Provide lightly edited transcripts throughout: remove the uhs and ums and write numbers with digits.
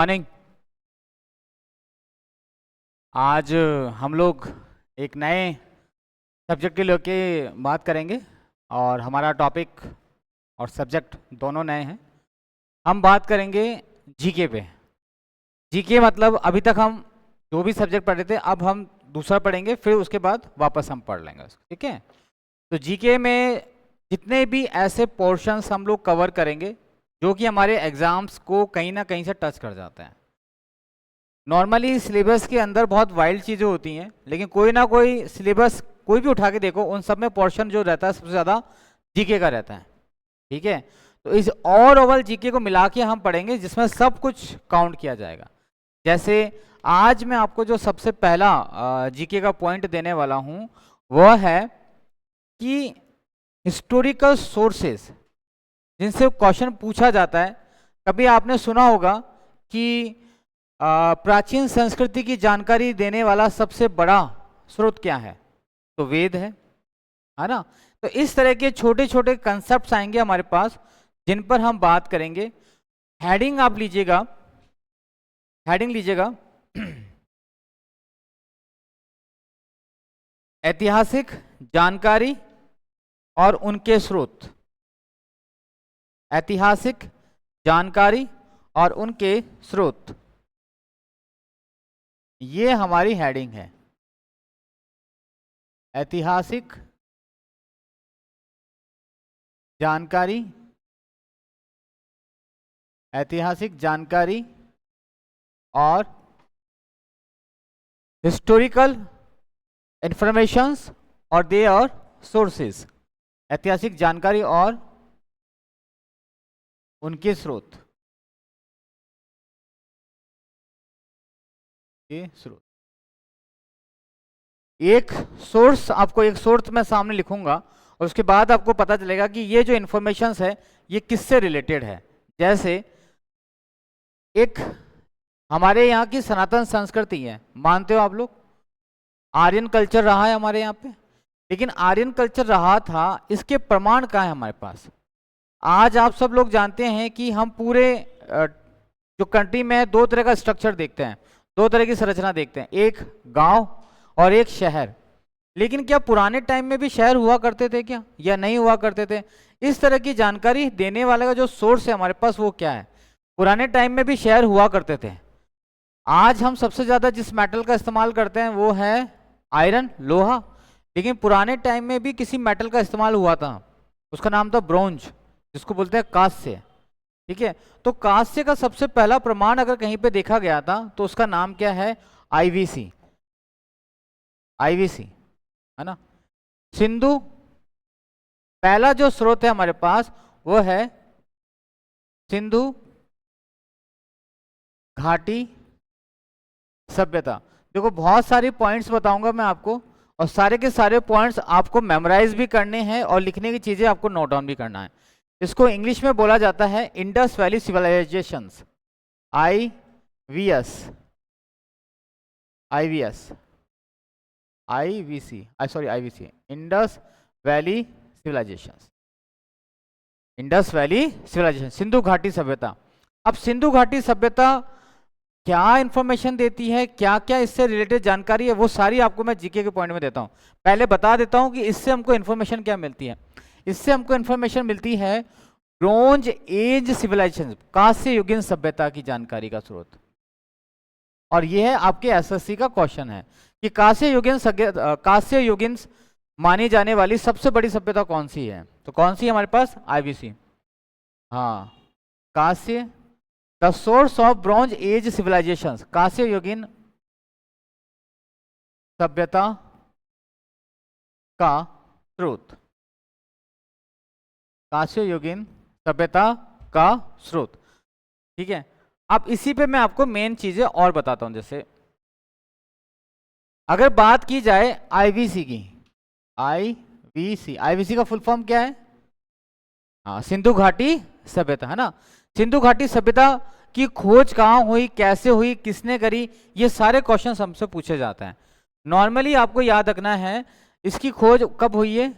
Morning. आज हम लोग एक नए सब्जेक्ट के लेके बात करेंगे और हमारा टॉपिक और सब्जेक्ट दोनों नए हैं। हम बात करेंगे जीके पे। जीके मतलब अभी तक हम जो भी सब्जेक्ट पढ़े थे अब हम दूसरा पढ़ेंगे, फिर उसके बाद वापस हम पढ़ लेंगे उसको, ठीक है। तो जीके में जितने भी ऐसे पोर्शंस हम लोग कवर करेंगे जो कि हमारे एग्जाम्स को कहीं ना कहीं से टच कर जाते हैं। नॉर्मली सिलेबस के अंदर बहुत वाइल्ड चीज़ें होती हैं, लेकिन कोई ना कोई सिलेबस कोई भी उठा के देखो, उन सब में पोर्शन जो रहता है सबसे ज़्यादा जीके का रहता है, ठीक है। तो इस ओवरऑल जीके को मिला के हम पढ़ेंगे जिसमें सब कुछ काउंट किया जाएगा। जैसे आज मैं आपको जो सबसे पहला जीके का पॉइंट देने वाला हूँ वह है कि हिस्टोरिकल सोर्सेस जिनसे क्वेश्चन पूछा जाता है। कभी आपने सुना होगा कि प्राचीन संस्कृति की जानकारी देने वाला सबसे बड़ा स्रोत क्या है, तो वेद है ना। तो इस तरह के छोटे छोटे कंसेप्ट्स आएंगे हमारे पास जिन पर हम बात करेंगे। हेडिंग आप लीजिएगा, हेडिंग लीजिएगा ऐतिहासिक जानकारी और उनके स्रोत। ऐतिहासिक जानकारी और उनके स्रोत, ये हमारी हेडिंग है। ऐतिहासिक जानकारी, ऐतिहासिक जानकारी और हिस्टोरिकल इंफॉर्मेशंस और दे और सोर्सेस। ऐतिहासिक जानकारी और उनके स्रोत, ये स्रोत। एक सोर्स, आपको एक सोर्स मैं सामने लिखूंगा और उसके बाद आपको पता चलेगा कि ये जो इंफॉर्मेशंस है ये किससे रिलेटेड है। जैसे एक हमारे यहाँ की सनातन संस्कृति है, मानते हो आप लोग? आर्यन कल्चर रहा है हमारे यहाँ पे, लेकिन आर्यन कल्चर रहा था, इसके प्रमाण कहाँ है हमारे पास? आज आप सब लोग जानते हैं कि हम पूरे जो कंट्री में दो तरह का स्ट्रक्चर देखते हैं, दो तरह की संरचना देखते हैं, एक गांव और एक शहर। लेकिन क्या पुराने टाइम में भी शहर हुआ करते थे क्या, या नहीं हुआ करते थे? इस तरह की जानकारी देने वाले का जो सोर्स है हमारे पास वो क्या है? पुराने टाइम में भी शहर हुआ करते थे। आज हम सबसे ज्यादा जिस मेटल का इस्तेमाल करते हैं वो है आयरन, लोहा। लेकिन पुराने टाइम में भी किसी मेटल का इस्तेमाल हुआ था, उसका नाम था ब्रोंज, जिसको बोलते हैं कांस्य, ठीक है। तो कांस्य का सबसे पहला प्रमाण अगर कहीं पे देखा गया था तो उसका नाम क्या है? आईवीसी, आईवीसी, है ना। सिंधु, पहला जो स्रोत है हमारे पास वो है सिंधु घाटी सभ्यता। देखो बहुत सारी पॉइंट्स बताऊंगा मैं आपको, और सारे के सारे पॉइंट्स आपको मेमोराइज भी करने हैं और लिखने की चीजें आपको नोट डाउन भी करना है। इसको इंग्लिश में बोला जाता है Indus Valley civilizations, IVS, IVS, IVC, sorry IVC, Indus Valley civilizations, Indus Valley civilization, Sindhu घाटी सभ्यता। अब सिंधु घाटी सभ्यता क्या इंफॉर्मेशन देती है, क्या क्या इससे रिलेटेड जानकारी है, वो सारी आपको मैं जीके के पॉइंट में देता हूं। पहले बता देता हूं कि इससे हमको इंफॉर्मेशन क्या मिलती है। इससे हमको इंफॉर्मेशन मिलती है ब्रोंज एज सिविलाइजेशन, कांस्य युगीन सभ्यता की जानकारी का स्रोत। और यह है आपके एसएससी का क्वेश्चन है कि कांस्य युगीन मानी जाने वाली सबसे बड़ी सभ्यता कौन सी है? तो कौन सी है हमारे पास? आईवीसी, हाँ, कांस्य, the source of bronze age civilization, कांस्य युगीन सभ्यता का स्रोत, कांस्य युगीन सभ्यता का स्रोत, ठीक है। अब इसी पे मैं आपको मेन चीजें और बताता हूं। जैसे अगर बात की जाए आईवीसी की, आईवीसी का फुल फॉर्म क्या है? हाँ, सिंधु घाटी सभ्यता, है ना। सिंधु घाटी सभ्यता की खोज कहाँ हुई, कैसे हुई, किसने करी, ये सारे क्वेश्चन हमसे पूछे जाते हैं। नॉर्मली आपको याद रखना है इसकी खोज कब हुई है?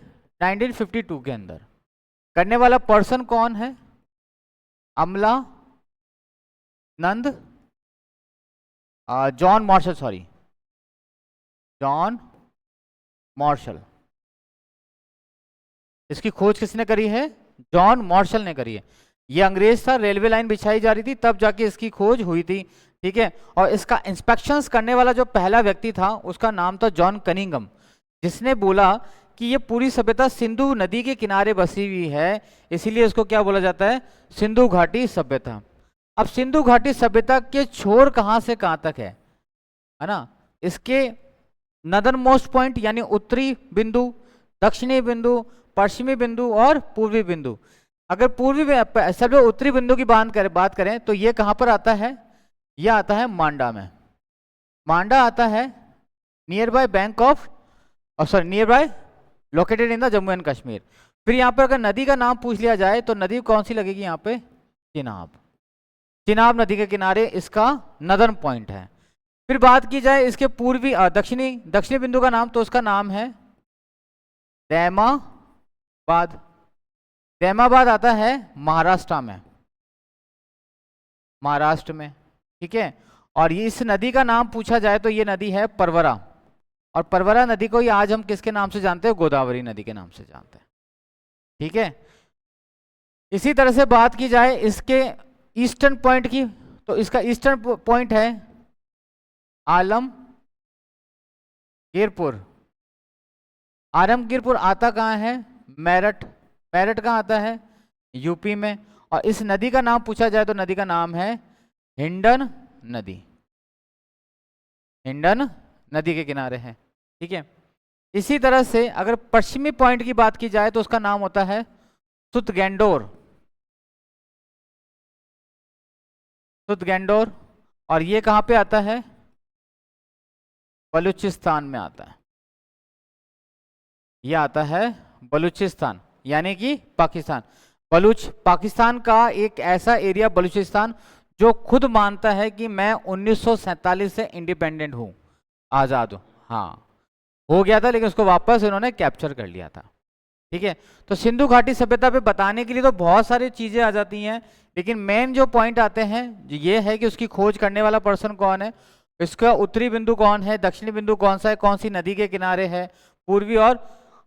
1952 के अंदर। करने वाला पर्सन कौन है? अमला नंद John Marshall, sorry, John Marshall. इसकी खोज किसने करी है? जॉन मार्शल ने करी है। ये अंग्रेज था, रेलवे लाइन बिछाई जा रही थी, तब जाके इसकी खोज हुई थी। ठीक है, और इसका इंस्पेक्शंस करने वाला जो पहला व्यक्ति था उसका नाम था जॉन कनिंगम, जिसने बोला कि ये पूरी सभ्यता सिंधु नदी के किनारे बसी हुई है, इसीलिए इसको क्या बोला जाता है? सिंधु घाटी सभ्यता। अब सिंधु घाटी सभ्यता के छोर कहां से कहां तक है ना? इसके नदर मोस्ट पॉइंट यानी उत्तरी बिंदु, दक्षिणी बिंदु, पश्चिमी बिंदु और पूर्वी बिंदु। अगर सब उत्तरी बिंदु की बात करें तो ये कहां पर आता है? ये आता है मांडा में। मांडा आता है near by bank of, sorry, near by located in the Jammu and Kashmir. फिर यहाँ पर अगर नदी का नाम पूछ लिया जाए तो नदी कौन सी लगेगी यहाँ पे? चिनाब। चिनाब नदी के किनारे इसका नदर्न पॉइंट है। फिर बात की जाए इसके पूर्वी दक्षिणी बिंदु का नाम, तो उसका नाम है दैमाबाद। दैमाबाद आता है महाराष्ट्र में, महाराष्ट्र में। ठीक है, और ये इस नदी का नाम पूछा जाए तो ये नदी है परवरा, और परवरा नदी को ही आज हम किसके नाम से जानते हैं? गोदावरी नदी के नाम से जानते हैं। ठीक है, इसी तरह से बात की जाए इसके ईस्टर्न पॉइंट की, तो इसका ईस्टर्न पॉइंट है आलमगीरपुर। आलमगीरपुर आता कहाँ है? मेरठ। मेरठ कहाँ आता है? यूपी में। और इस नदी का नाम पूछा जाए तो नदी का नाम है हिंडन नदी। हिंडन नदी के किनारे है। ठीक है, इसी तरह से अगर पश्चिमी पॉइंट की बात की जाए तो उसका नाम होता है सुतगेंडोर। सुतगेंडोर, और ये कहां पे आता है? बलूचिस्तान में आता है। ये आता है बलूचिस्तान यानी कि पाकिस्तान। पाकिस्तान का एक ऐसा एरिया बलूचिस्तान जो खुद मानता है कि मैं 1947 से इंडिपेंडेंट हूं, आजाद हूं। हाँ, हो गया था लेकिन उसको वापस इन्होंने कैप्चर कर लिया था। ठीक है, तो सिंधु घाटी सभ्यता पे बताने के लिए तो बहुत सारी चीजें आ जाती हैं, लेकिन मेन जो पॉइंट आते हैं ये है कि उसकी खोज करने वाला पर्सन कौन है, इसका उत्तरी बिंदु कौन है, दक्षिणी बिंदु कौन सा है, कौन सी नदी के किनारे है, पूर्वी। और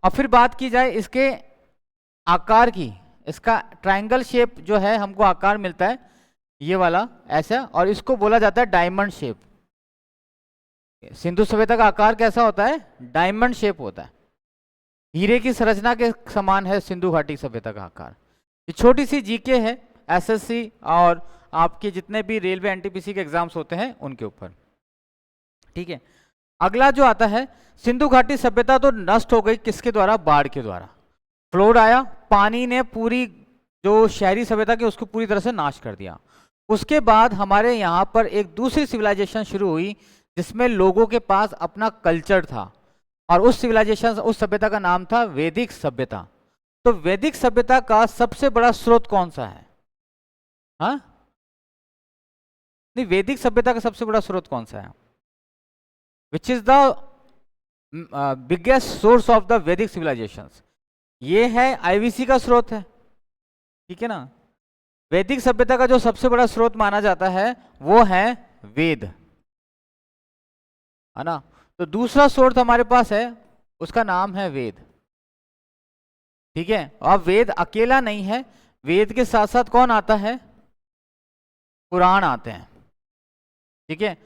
फिर बात की जाए इसके आकार की, इसका ट्रायंगल शेप जो है हमको आकार मिलता है ये वाला ऐसा, और इसको बोला जाता है डायमंड शेप। सिंधु सभ्यता का आकार कैसा होता है? डायमंड शेप होता है। हीरे की संरचना के समान है सिंधु घाटी सभ्यता का आकार। ये छोटी सी जीके है, एसएससी और आपके जितने भी रेलवे एनटीपीसी के एग्जाम्स होते हैं उनके ऊपर। ठीक है, अगला जो आता है, सिंधु घाटी सभ्यता तो नष्ट हो गई किसके द्वारा? बाढ़ के द्वारा। फ्लोड आया, पानी ने पूरी जो शहरी सभ्यता की उसको पूरी तरह से नाश कर दिया। उसके बाद हमारे यहाँ पर एक दूसरी सिविलाइजेशन शुरू हुई जिसमें लोगों के पास अपना कल्चर था, और उस सिविलाइजेशन, उस सभ्यता का नाम था वैदिक सभ्यता। तो वैदिक सभ्यता का सबसे बड़ा स्रोत कौन सा है? हाँ, नहीं, वैदिक सभ्यता का सबसे बड़ा स्रोत कौन सा है? Which is the biggest source of the वैदिक सिविलाइजेशन? ये है आईवीसी का स्रोत है। ठीक है ना, वैदिक सभ्यता का जो सबसे बड़ा स्रोत माना जाता है वो है वेद, है ना। तो दूसरा स्रोत हमारे पास है, उसका नाम है वेद। ठीक है, अब वेद अकेला नहीं है, वेद के साथ साथ कौन आता है? पुराण आते हैं। ठीक है,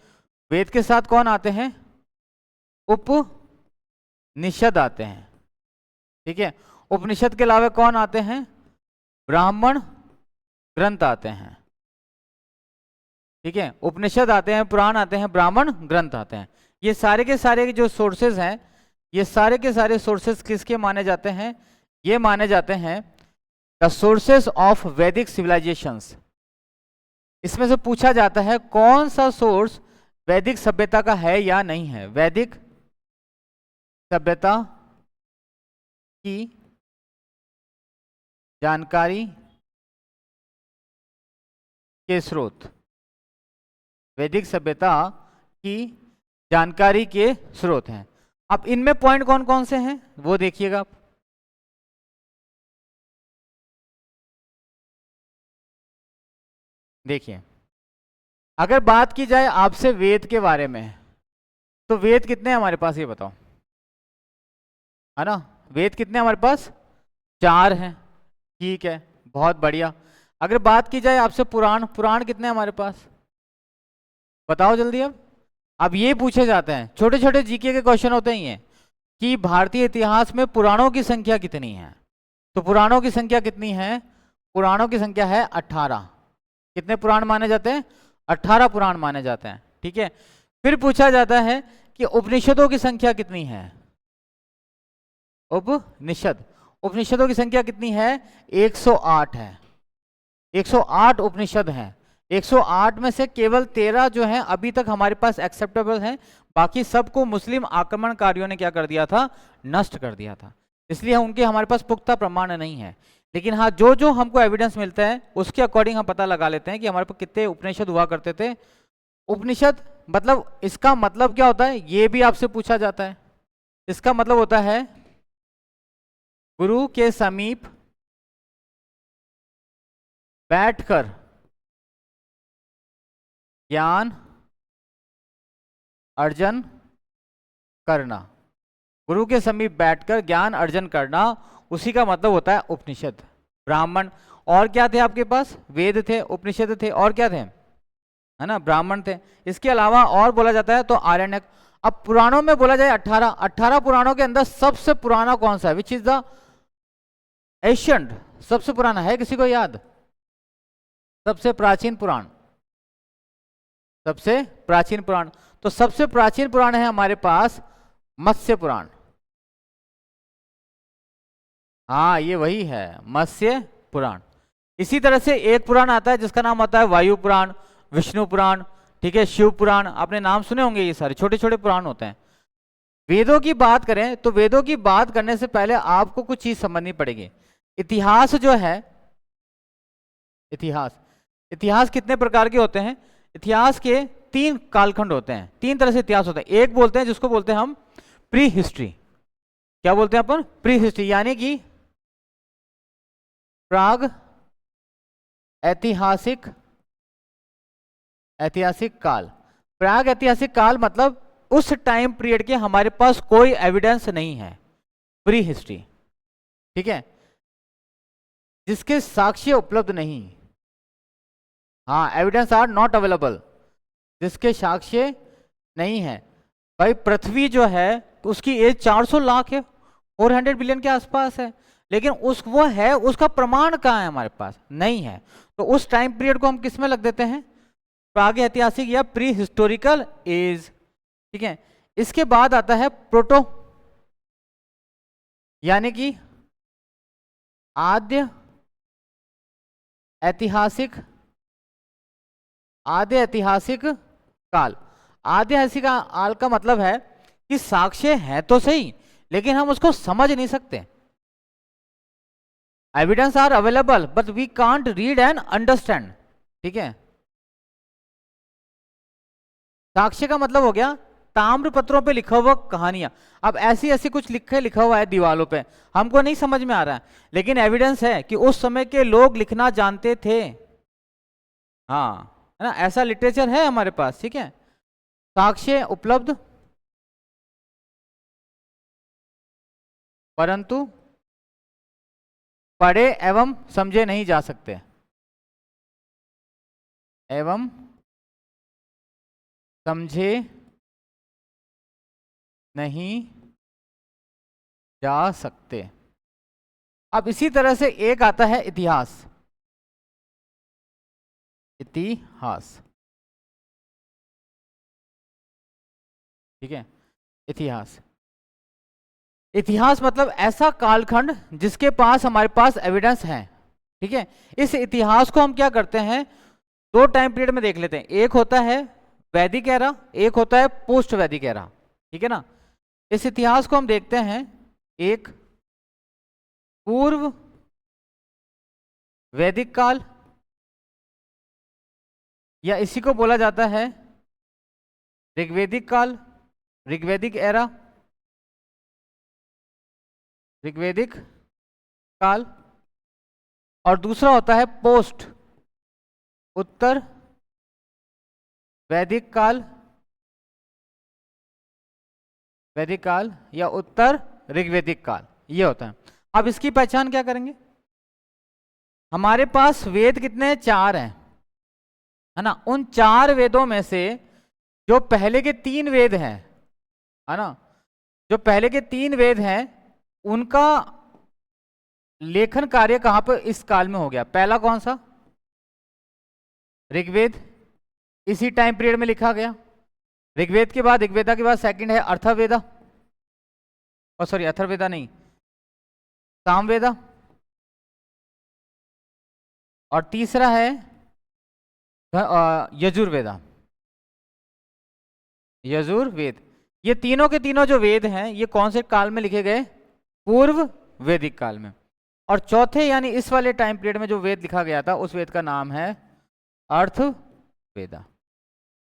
वेद के साथ कौन आते हैं? उपनिषद आते हैं। ठीक है, उपनिषद के अलावा कौन आते हैं? ब्राह्मण ग्रंथ आते हैं। ठीक है, उपनिषद आते हैं, पुराण आते हैं, ब्राह्मण ग्रंथ आते हैं। ये सारे के सारे जो सोर्सेज हैं, ये सारे के सारे सोर्सेज किसके माने जाते हैं? ये माने जाते हैं द सोर्सेज ऑफ वैदिक सिविलाइजेशंस। इसमें से पूछा जाता है कौन सा सोर्स वैदिक सभ्यता का है या नहीं है। वैदिक सभ्यता की जानकारी के स्रोत, वैदिक सभ्यता की जानकारी के स्रोत हैं। अब इनमें पॉइंट कौन कौन से हैं वो देखिएगा आप। देखिए, अगर बात की जाए आपसे वेद के बारे में, तो वेद कितने हैं हमारे पास ये बताओ, है ना? वेद कितने हमारे पास? 4 हैं। ठीक है, बहुत बढ़िया। अगर बात की जाए आपसे पुराण, पुराण कितने हैं हमारे पास? बताओ जल्दी। अब ये पूछे जाते हैं, छोटे छोटे जीके के क्वेश्चन होते ही हैं कि भारतीय इतिहास में पुराणों की संख्या कितनी है। तो पुराणों की संख्या कितनी है? पुराणों की संख्या है 18। कितने पुराण माने जाते हैं? 18 पुराण माने जाते हैं। ठीक है, फिर पूछा जाता है कि उपनिषदों की संख्या कितनी है? उपनिषद, उपनिषदों की संख्या कितनी है? 108 है। 108 उपनिषद हैं। 108 में से केवल 13 जो हैं अभी तक हमारे पास एक्सेप्टेबल हैं, बाकी सबको मुस्लिम आक्रमणकारियों ने क्या कर दिया था? नष्ट कर दिया था। इसलिए उनके हमारे पास पुख्ता प्रमाण नहीं है। लेकिन हाँ, जो जो हमको एविडेंस मिलता है उसके अकॉर्डिंग हम पता लगा लेते हैं कि हमारे पास कितने उपनिषद हुआ करते थे। उपनिषद मतलब, इसका मतलब क्या होता है ये भी आपसे पूछा जाता है। इसका मतलब होता है गुरु के समीप बैठकर ज्ञान अर्जन करना। गुरु के समीप बैठकर ज्ञान अर्जन करना, उसी का मतलब होता है उपनिषद। ब्राह्मण और क्या थे आपके पास? वेद थे, उपनिषद थे, और क्या थे? है ना, ब्राह्मण थे। इसके अलावा और बोला जाता है तो आरण्यक। अब पुराणों में बोला जाए 18 पुराणों के अंदर सबसे पुराना कौन सा है? विच इज द एशियंट, सबसे पुराना है किसी को याद? सबसे प्राचीन पुराण, सबसे प्राचीन पुराण, तो सबसे प्राचीन पुराण है हमारे पास मत्स्य पुराण। हाँ, ये वही है, मत्स्य पुराण। इसी तरह से एक पुराण आता है जिसका नाम आता है वायु पुराण, विष्णु पुराण, ठीक है, शिव पुराण। आपने नाम सुने होंगे, ये सारे छोटे छोटे पुराण होते हैं। वेदों की बात करें तो वेदों की बात करने से पहले आपको कुछ चीज समझनी पड़ेगी। इतिहास जो है, इतिहास, इतिहास कितने प्रकार के होते हैं? इतिहास के 3 कालखंड होते हैं, 3 तरह से इतिहास होता है। एक बोलते हैं जिसको बोलते हैं हम प्री हिस्ट्री। क्या बोलते हैं अपन? प्री हिस्ट्री, यानी कि प्राग ऐतिहासिक, ऐतिहासिक काल। प्राग ऐतिहासिक काल मतलब उस टाइम पीरियड के हमारे पास कोई एविडेंस नहीं है, प्री हिस्ट्री। ठीक है, जिसके साक्ष्य उपलब्ध नहीं, हाँ, एविडेंस आर नॉट अवेलेबल, जिसके साक्ष्य नहीं है। भाई पृथ्वी जो है तो उसकी एज 400 लाख है, 400 बिलियन के आसपास है, लेकिन उस वो है, उसका प्रमाण कहाँ है? हमारे पास नहीं है। तो उस टाइम पीरियड को हम किस में लग देते हैं? प्राग ऐतिहासिक या प्री हिस्टोरिकल एज। ठीक है, इसके बाद आता है प्रोटो, यानी कि आद्य ऐतिहासिक, आद्य ऐतिहासिक काल। आद्य ऐतिहासिक काल का मतलब है कि साक्ष्य है तो सही, लेकिन हम उसको समझ नहीं सकते। Evidence are available but we can't read and understand. ठीक है, साक्ष्य का मतलब हो गया ताम्र पत्रों पे लिखा हुआ कहानियां। अब ऐसी ऐसी कुछ लिखा हुआ है दीवालों पे, हमको नहीं समझ में आ रहा है, लेकिन एविडेंस है कि उस समय के लोग लिखना जानते थे। हाँ, है ना, ऐसा लिटरेचर है हमारे पास। ठीक है, साक्ष्य उपलब्ध, परंतु पढ़े एवं समझे नहीं जा सकते, एवं समझे नहीं जा सकते। अब इसी तरह से एक आता है इतिहास। इतिहास, ठीक है, इतिहास, इतिहास मतलब ऐसा कालखंड जिसके पास हमारे पास एविडेंस है। ठीक है, इस इतिहास को हम क्या करते हैं, 2 टाइम पीरियड में देख लेते हैं। एक होता है वैदिक एरा, एक होता है पोस्ट वैदिक एरा। ठीक है ना, इस इतिहास को हम देखते हैं। एक पूर्व वैदिक काल, या इसी को बोला जाता है ऋग्वैदिक काल, ऋग्वैदिक एरा, ऋग्वैदिक काल। और दूसरा होता है पोस्ट, उत्तर वैदिक काल, वैदिक काल या उत्तर ऋग्वैदिक काल, ये होता है। अब इसकी पहचान क्या करेंगे? हमारे पास वेद कितने हैं? 4 हैं, है ना। उन 4 वेदों में से जो पहले के 3 वेद हैं, है ना, जो पहले के 3 वेद हैं उनका लेखन कार्य कहां पर इस काल में हो गया? पहला कौन सा? ऋग्वेद, इसी टाइम पीरियड में लिखा गया। ऋग्वेद के बाद, ऋग्वेदा के बाद सेकंड है अर्थवेदा, और सॉरी अथर्ववेदा नहीं, सामवेदा, और तीसरा है यजुर्वेदा, यजुर्वेद। ये तीनों के तीनों जो वेद हैं ये कौन से काल में लिखे गए? पूर्व वैदिक काल में। और चौथे यानी इस वाले टाइम पीरियड में जो वेद लिखा गया था उस वेद का नाम है अर्थवेदा।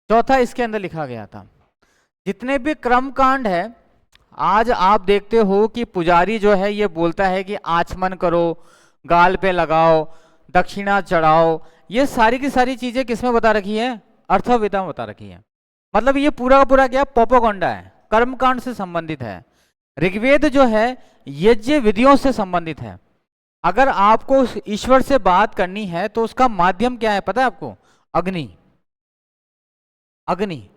चौथा इसके अंदर लिखा गया था। जितने भी कर्म कांड है, आज आप देखते हो कि पुजारी जो है ये बोलता है कि आचमन करो, गाल पे लगाओ, दक्षिणा चढ़ाओ, ये सारी की सारी चीजें किसमें बता रखी है? अर्थवेदा में बता रखी है। मतलब ये पूरा का पूरा क्या? प्रोपेगेंडा है, कर्मकांड से संबंधित है। ऋग्वेद जो है यज्ञ विधियों से संबंधित है। अगर आपको ईश्वर से बात करनी है तो उसका माध्यम क्या है पता है आपको? अग्नि। अग्नि।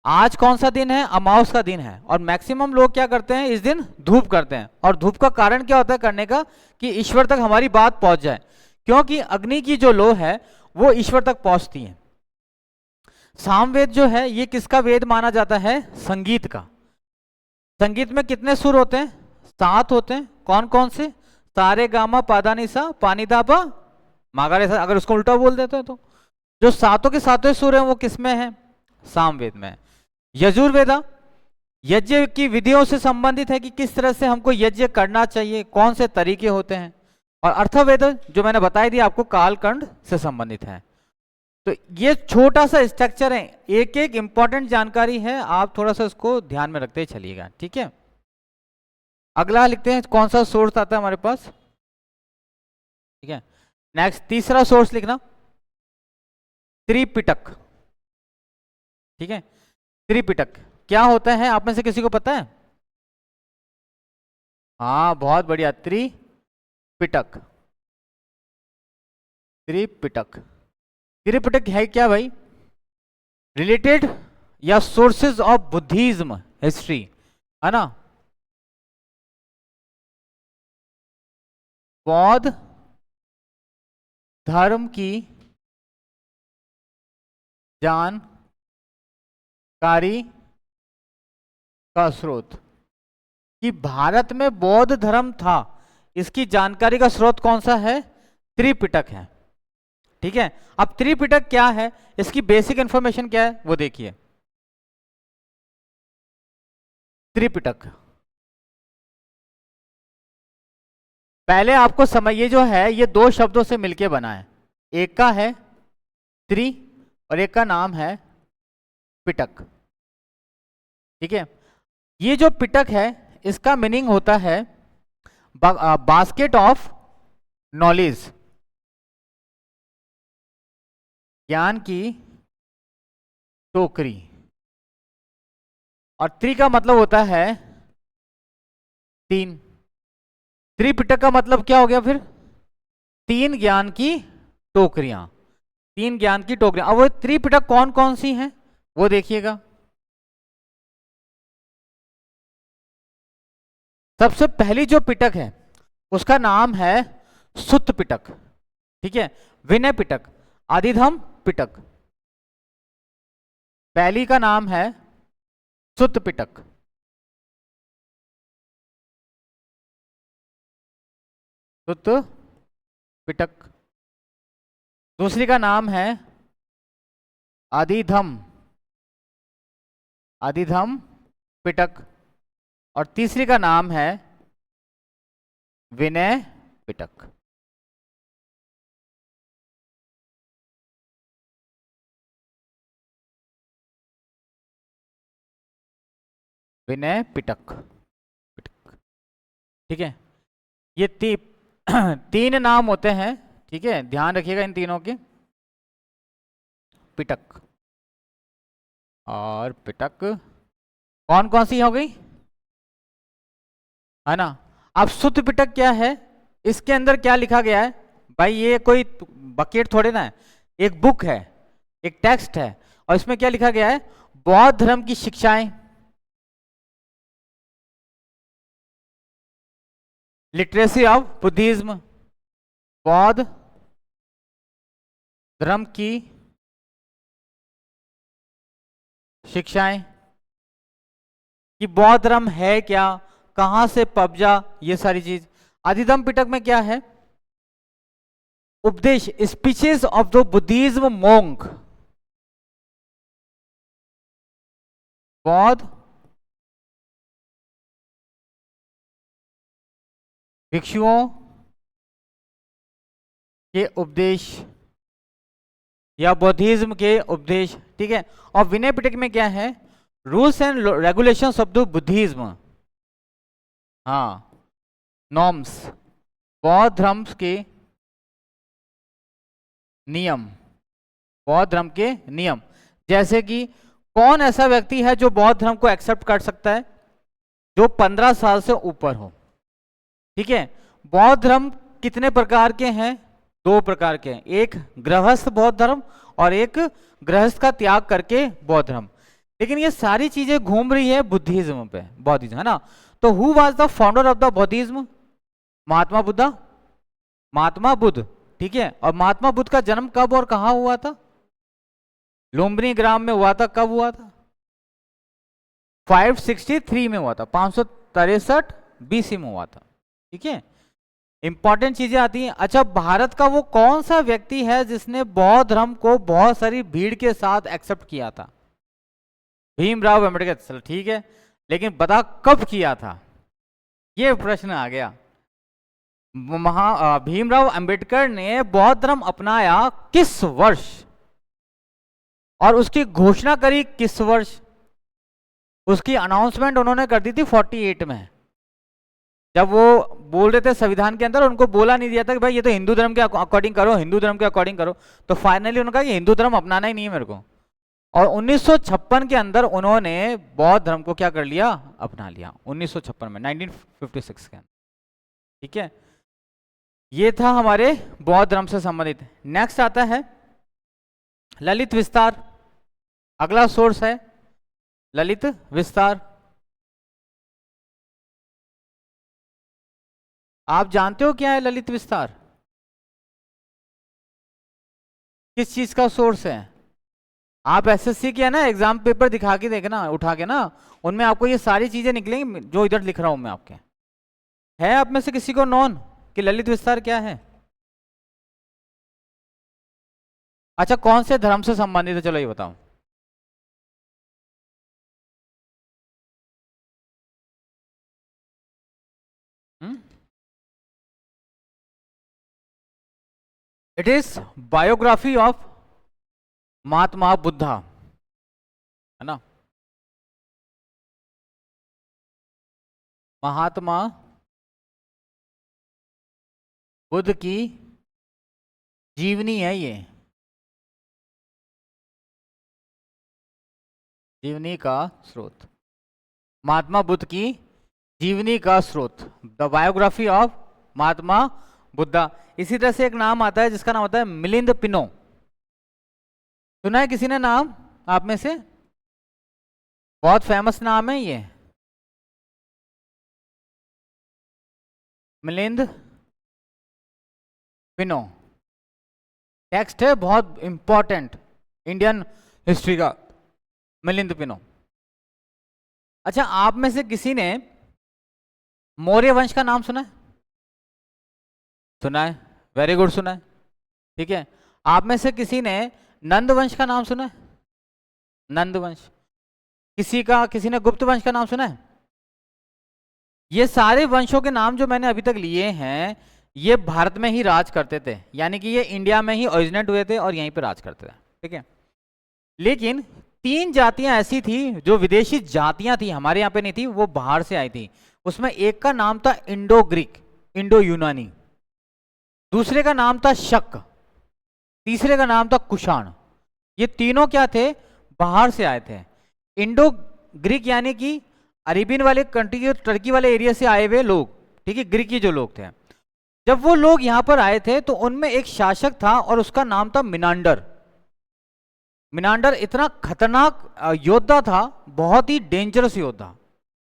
आज कौन सा दिन है? अमावस का दिन है, और मैक्सिमम लोग क्या करते हैं इस दिन? धूप करते हैं। और धूप का कारण क्या होता है करने का? कि ईश्वर तक हमारी बात पहुंच जाए, क्योंकि अग्नि की जो लो है वो ईश्वर तक पहुंचती है। सामवेद जो है ये किसका वेद माना जाता है? संगीत का। संगीत में कितने सुर होते हैं? 7 होते हैं। कौन कौन से? सारे गामा पादा निसा पानी दापा मागारे सा। अगर उसको उल्टा बोल देते हैं तो जो सातों के सातों सुर हैं वो किसमें है? सामवेद में। यजुर्वेदा यज्ञ की विधियों से संबंधित है कि किस तरह से हमको यज्ञ करना चाहिए, कौन से तरीके होते हैं। और अर्थवेद जो मैंने बताई दी आपको कालखंड से संबंधित है। तो ये छोटा सा स्ट्रक्चर है, एक एक इंपॉर्टेंट जानकारी है, आप थोड़ा सा इसको ध्यान में रखते चलिएगा, ठीक है। अगला लिखते हैं कौन सा सोर्स आता है हमारे पास, ठीक है। नेक्स्ट तीसरा सोर्स लिखना त्रिपिटक, ठीक है। त्रिपिटक क्या होता है आप में से किसी को पता है? हाँ बहुत बढ़िया, त्रिपिटक। त्रिपिटक, त्रिपिटक है क्या भाई? रिलेटेड या सोर्सेज ऑफ बुद्धिज्म हिस्ट्री, है ना। बौद्ध धर्म की जानकारी का स्रोत, कि भारत में बौद्ध धर्म था, इसकी जानकारी का स्रोत कौन सा है? त्रिपिटक है, ठीक है। अब त्रिपिटक क्या है, इसकी बेसिक इंफॉर्मेशन क्या है वो देखिए। त्रिपिटक पहले आपको समझिए, जो है ये 2 शब्दों से मिलके बना है। एक का है त्रि और एक का नाम है पिटक, ठीक है। ये जो पिटक है इसका मीनिंग होता है बास्केट ऑफ नॉलेज, ज्ञान की टोकरी। और त्रि का मतलब होता है 3। त्रिपिटक का मतलब क्या हो गया फिर? 3 ज्ञान की टोकरियां, 3 ज्ञान की टोकरियां। अब वो त्रिपिटक कौन कौन सी हैं वो देखिएगा। सबसे पहली जो पिटक है उसका नाम है सुत्त पिटक, ठीक है। विनय पिटक, आदिधम पिटक। पहली का नाम है सुत्त पिटक, सुत्त पिटक। दूसरी का नाम है आदिधम, आदिधम पिटक। और तीसरी का नाम है विनय पिटक। विनय पिटक, पिटक, ठीक है। ये 3 नाम होते हैं, ठीक है, ध्यान रखिएगा इन तीनों के। पिटक, और पिटक कौन कौन सी हो गई, है ना। अब शुद्ध पिटक क्या है, इसके अंदर क्या लिखा गया है भाई, ये कोई बकेट थोड़े ना है, एक बुक है, एक टेक्स्ट है, और इसमें क्या लिखा गया है, बौद्ध धर्म की शिक्षाएं, लिटरेसी ऑफ बुद्धिज्म, बौद्ध धर्म की शिक्षाएं, कि बौद्ध धर्म है क्या, कहां से पबजा, ये सारी चीज। आदिधम्म पिटक में क्या है, उपदेश, speeches of the Buddhism monk, बौद्ध भिक्षुओं के उपदेश या बुद्धिज्म के उपदेश, ठीक है। और विनय पिटक में क्या है, rules and regulations of the Buddhism, हाँ, नॉर्म्स, बौद्ध धर्म के नियम, बौद्ध धर्म के नियम, जैसे कि कौन ऐसा व्यक्ति है जो बौद्ध धर्म को एक्सेप्ट कर सकता है, जो 15 साल से ऊपर हो, ठीक है। बौद्ध धर्म कितने प्रकार के हैं, 2 प्रकार के हैं, एक गृहस्थ बौद्ध धर्म और एक गृहस्थ का त्याग करके बौद्ध धर्म। लेकिन ये सारी चीजें घूम रही है बुद्धिज्म पे, बौद्धिज्म, है ना। तो who was the founder of the Buddhism, Mahatma Buddha, Mahatma Buddha, ठीक है। और महात्मा बुद्ध का जन्म कब और कहां हुआ था, लुम्बिनी ग्राम में हुआ था, कब हुआ था, 563 में हुआ था, 563 BC में हुआ था, ठीक है। इंपॉर्टेंट चीजें आती हैं। अच्छा, भारत का वो कौन सा व्यक्ति है जिसने बौद्ध धर्म को बहुत सारी भीड़ के साथ एक्सेप्ट किया था, भीमराव अम्बेडकर, चलो ठीक है, लेकिन बता कब किया था, ये प्रश्न आ गया। भीमराव अंबेडकर ने बौद्ध धर्म अपनाया किस वर्ष, और उसकी घोषणा करी किस वर्ष, उसकी अनाउंसमेंट उन्होंने कर दी थी 48 में, जब वो बोल रहे थे संविधान के अंदर, उनको बोला नहीं दिया था कि भाई ये तो हिंदू धर्म के अकॉर्डिंग करो, हिंदू धर्म के अकॉर्डिंग करो, तो फाइनली उन्होंने कहा कि हिंदू धर्म अपनाना ही नहीं है मेरे को, और 1956 के अंदर उन्होंने बौद्ध धर्म को क्या कर लिया, अपना लिया, 1956 में, 1956 के अंदर, ठीक है। ये था हमारे बौद्ध धर्म से संबंधित। नेक्स्ट आता है ललित विस्तार, अगला सोर्स है ललित विस्तार। आप जानते हो क्या है ललित विस्तार, किस चीज का सोर्स है, आप एसएससी के है ना एग्जाम पेपर दिखा के देखना, उठा के ना, उनमें आपको ये सारी चीजें निकलेंगी जो इधर लिख रहा हूं मैं आपके। है आप में से किसी को नॉन कि ललित विस्तार क्या है, अच्छा कौन से धर्म से संबंधित है, चलो ये बताओ। इट इज बायोग्राफी ऑफ महात्मा बुद्धा, है ना, महात्मा बुद्ध की जीवनी है ये, जीवनी का स्रोत, महात्मा बुद्ध की जीवनी का स्रोत, द बायोग्राफी ऑफ महात्मा बुद्धा। इसी तरह से एक नाम आता है जिसका नाम होता है मिलिंद पिनो, सुना है किसी ने नाम आप में से, बहुत फेमस नाम है ये, मिलिंद पिनो, टेक्स्ट है बहुत इंपॉर्टेंट इंडियन हिस्ट्री का, मिलिंद पिनो। अच्छा, आप में से किसी ने मौर्य वंश का नाम सुना है, सुना है, वेरी गुड, सुना है, ठीक है। आप में से किसी ने नंद वंश का नाम सुना है, नंद वंश, किसी ने गुप्त वंश का नाम सुना है। ये सारे वंशों के नाम जो मैंने अभी तक लिए हैं, ये भारत में ही राज करते थे, यानी कि ये इंडिया में ही ओरिजिनेट हुए थे और यहीं पे राज करते थे, ठीक है। लेकिन 3 जातियां ऐसी थी जो विदेशी जातियां थी, हमारे यहाँ पे नहीं थी, वो बाहर से आई थी। उसमें एक का नाम था इंडो ग्रीक, इंडो यूनानी, दूसरे का नाम था शक, तीसरे का नाम था कुषाण। ये तीनों क्या थे, बाहर से आए थे। इंडो ग्रीक यानी कि अरेबियन वाले कंट्री, टर्की वाले एरिया से आए हुए लोग, ठीक है, ग्रीकी जो लोग थे, जब वो लोग यहाँ पर आए थे तो उनमें एक शासक था और उसका नाम था मिनांडर। मिनांडर इतना खतरनाक योद्धा था, बहुत ही डेंजरस योद्धा,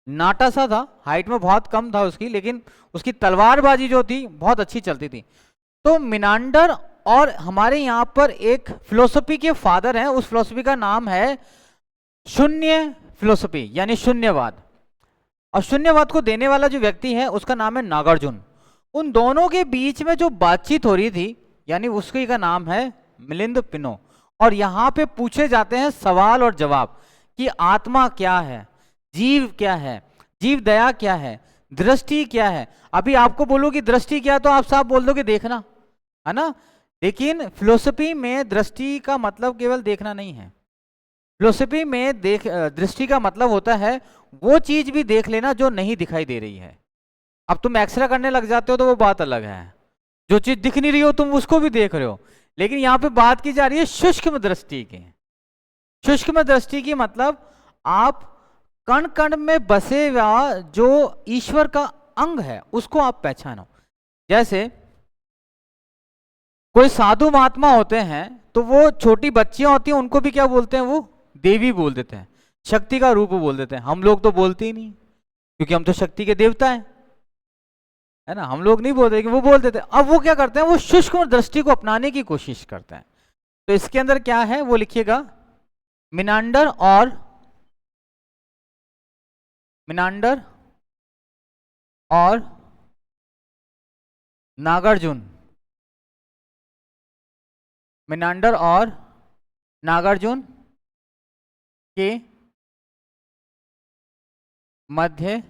नाटा सा था, हाइट में बहुत कम था उसकी, लेकिन उसकी तलवारबाजी जो थी बहुत अच्छी चलती थी। तो मिनांडर और हमारे यहाँ पर एक फिलोसफी के फादर हैं, उस फिलोसफी का नाम है शून्य फिलोसफी यानी शून्यवाद, और शून्यवाद को देने वाला जो व्यक्ति है उसका नाम है नागार्जुन। उन दोनों के बीच में जो बातचीत हो रही थी, यानी उसके का नाम है मिलिंद पिनो, और यहाँ पे पूछे जाते हैं सवाल और जवाब कि आत्मा क्या है, जीव क्या है, जीव दया क्या है, दृष्टि क्या है। अभी आपको बोलो कि दृष्टि क्या है तो आप साफ बोल दो कि देखना, है ना, लेकिन फिलोसफी में दृष्टि का मतलब केवल देखना नहीं है। फिलोसफी में दृष्टि का मतलब होता है वो चीज भी देख लेना जो नहीं दिखाई दे रही है। अब तुम एक्सरे करने लग जाते हो तो वो बात अलग है, जो चीज दिख नहीं रही हो तुम उसको भी देख रहे हो, लेकिन यहाँ पे बात की जा रही है सूक्ष्म दृष्टि की। सूक्ष्म दृष्टि की मतलब आप कण कण में बसे हुआ जो ईश्वर का अंग है उसको आप पहचानो। जैसे कोई साधु महात्मा होते हैं तो वो छोटी बच्चियां होती हैं उनको भी क्या बोलते हैं, वो देवी बोल देते हैं, शक्ति का रूप बोल देते हैं। हम लोग तो बोलते ही नहीं क्योंकि हम तो शक्ति के देवता हैं, है ना, हम लोग नहीं बोलते कि वो बोल देते हैं। अब वो क्या करते हैं, वो सूक्ष्म दृष्टि को अपनाने की कोशिश करते हैं। तो इसके अंदर क्या है वो लिखिएगा, मिनांडर और नागार्जुन, मिनांडर और नागार्जुन के मध्य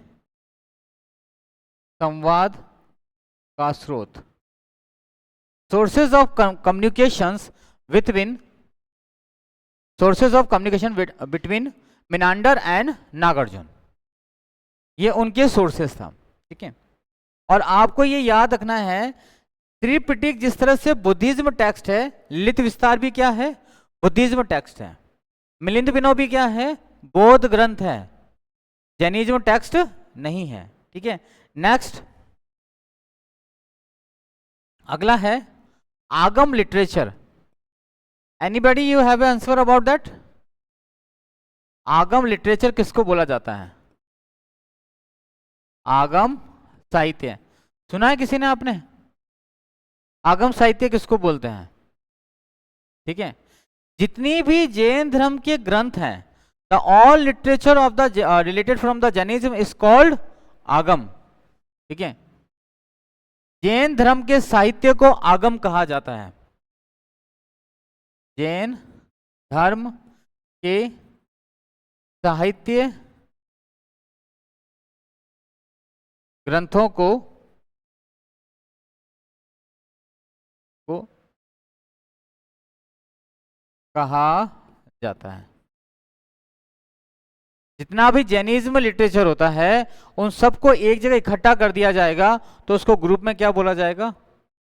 संवाद का स्रोत, sources of communications between Menander and Nagarjuna, ये उनके सोर्सेस था, ठीक है। और आपको ये याद रखना है त्रिपिटक जिस तरह से बुद्धिज्म टेक्स्ट है, लित विस्तार भी क्या है, बुद्धिज्म टेक्स्ट है। मिलिंद पिनो भी क्या है, बौद्ध ग्रंथ है, जैनिज्म टेक्स्ट नहीं है, ठीक है। नेक्स्ट अगला है आगम literature. Anybody you have A answer about that? आगम लिटरेचर किसको बोला जाता है? आगम साहित्य सुना है किसी ने आपने? आगम साहित्य किसको बोलते हैं? ठीक है, जितनी भी जैन धर्म के ग्रंथ हैं, the all literature of the related from the Jainism is called आगम, ठीक है। जैन धर्म के साहित्य को आगम कहा जाता है। जैन धर्म के साहित्य ग्रंथों को कहा जाता है। जितना भी जैनिज्म लिटरेचर होता है उन सबको एक जगह इकट्ठा कर दिया जाएगा तो उसको ग्रुप में क्या बोला जाएगा?